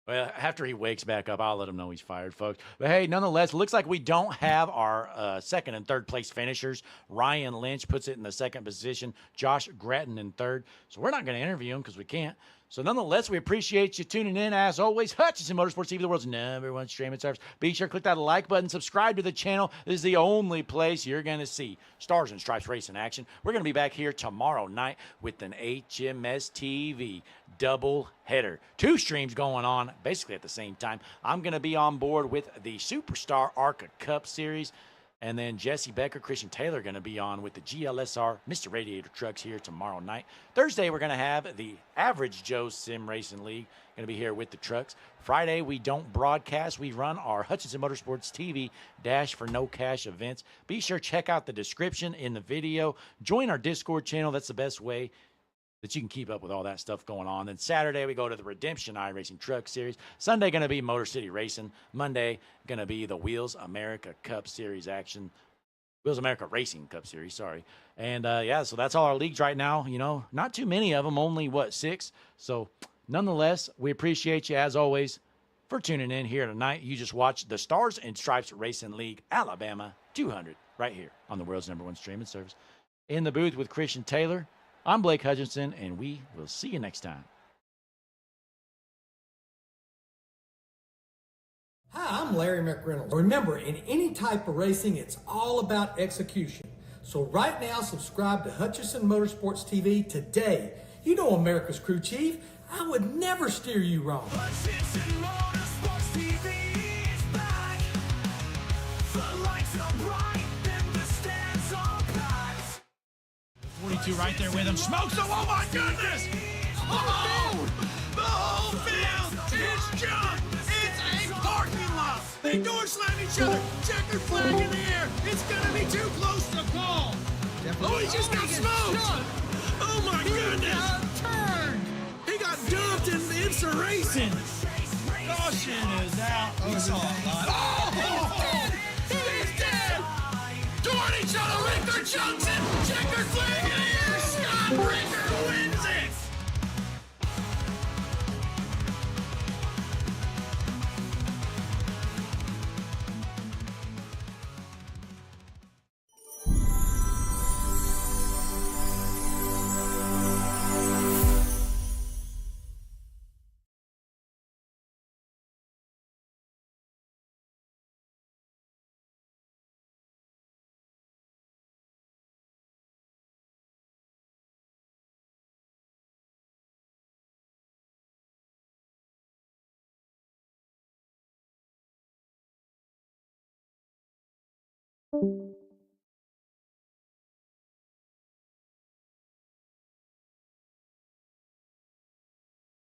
Well, after he wakes back up, I'll let him know he's fired, folks. But hey, nonetheless, looks like we don't have our second and third place finishers. Ryan Lynch puts it in the second position. Josh Gretton in third. So we're not going to interview him because we can't. So nonetheless, we appreciate you tuning in. As always, Hutchinson Motorsports TV, the world's #1 streaming service. Be sure to click that like button, subscribe to the channel. This is the only place you're going to see Stars and Stripes racing action. We're going to be back here tomorrow night with an HMS TV double header. 2 streams going on basically at the same time. I'm going to be on board with the Superstar ARCA Cup Series. And then Jesse Becker, Christian Taylor going to be on with the GLSR Mr. Radiator trucks here tomorrow night. Thursday, we're going to have the Average Joe Sim Racing League going to be here with the trucks. Friday, we don't broadcast. We run our Hutchinson Motorsports TV Dash for No Cash events. Be sure to check out the description in the video. Join our Discord channel. That's the best way that you can keep up with all that stuff going on. Then Saturday, we go to the Redemption iRacing Truck Series. Sunday, going to be Motor City Racing. Monday, going to be the Wheels America Cup Series action. Wheels America Racing Cup Series, sorry. And, yeah, so that's all our leagues right now. You know, not too many of them, only, 6? So, nonetheless, we appreciate you, as always, for tuning in here tonight. You just watched the Stars and Stripes Racing League Alabama 200 right here on the world's #1 streaming service. In the booth with Christian Taylor, I'm Blake Hutchinson, and we will see you next time. Hi, I'm Larry McReynolds. Remember, in any type of racing, it's all about execution. So right now, subscribe to Hutchinson Motorsports TV today. You know America's crew chief. I would never steer you wrong. Hutchinson Motorsports TV is back. The lights are bright, then the stands are packed. 42 right there with him. Smokes them. Oh, my goodness. Oh, the whole field is junk. It's a parking lot. They door slam each other. Checkered flag in the air. It's going to be too close to call. Oh, he just got smoked. Oh, my goodness. Turned. He got dumped in IMSA racing. Caution is out. He saw a lot. Oh, he's dead. Toward each other with their chunks and checkered flag in the air. Scott Brinker wins it. you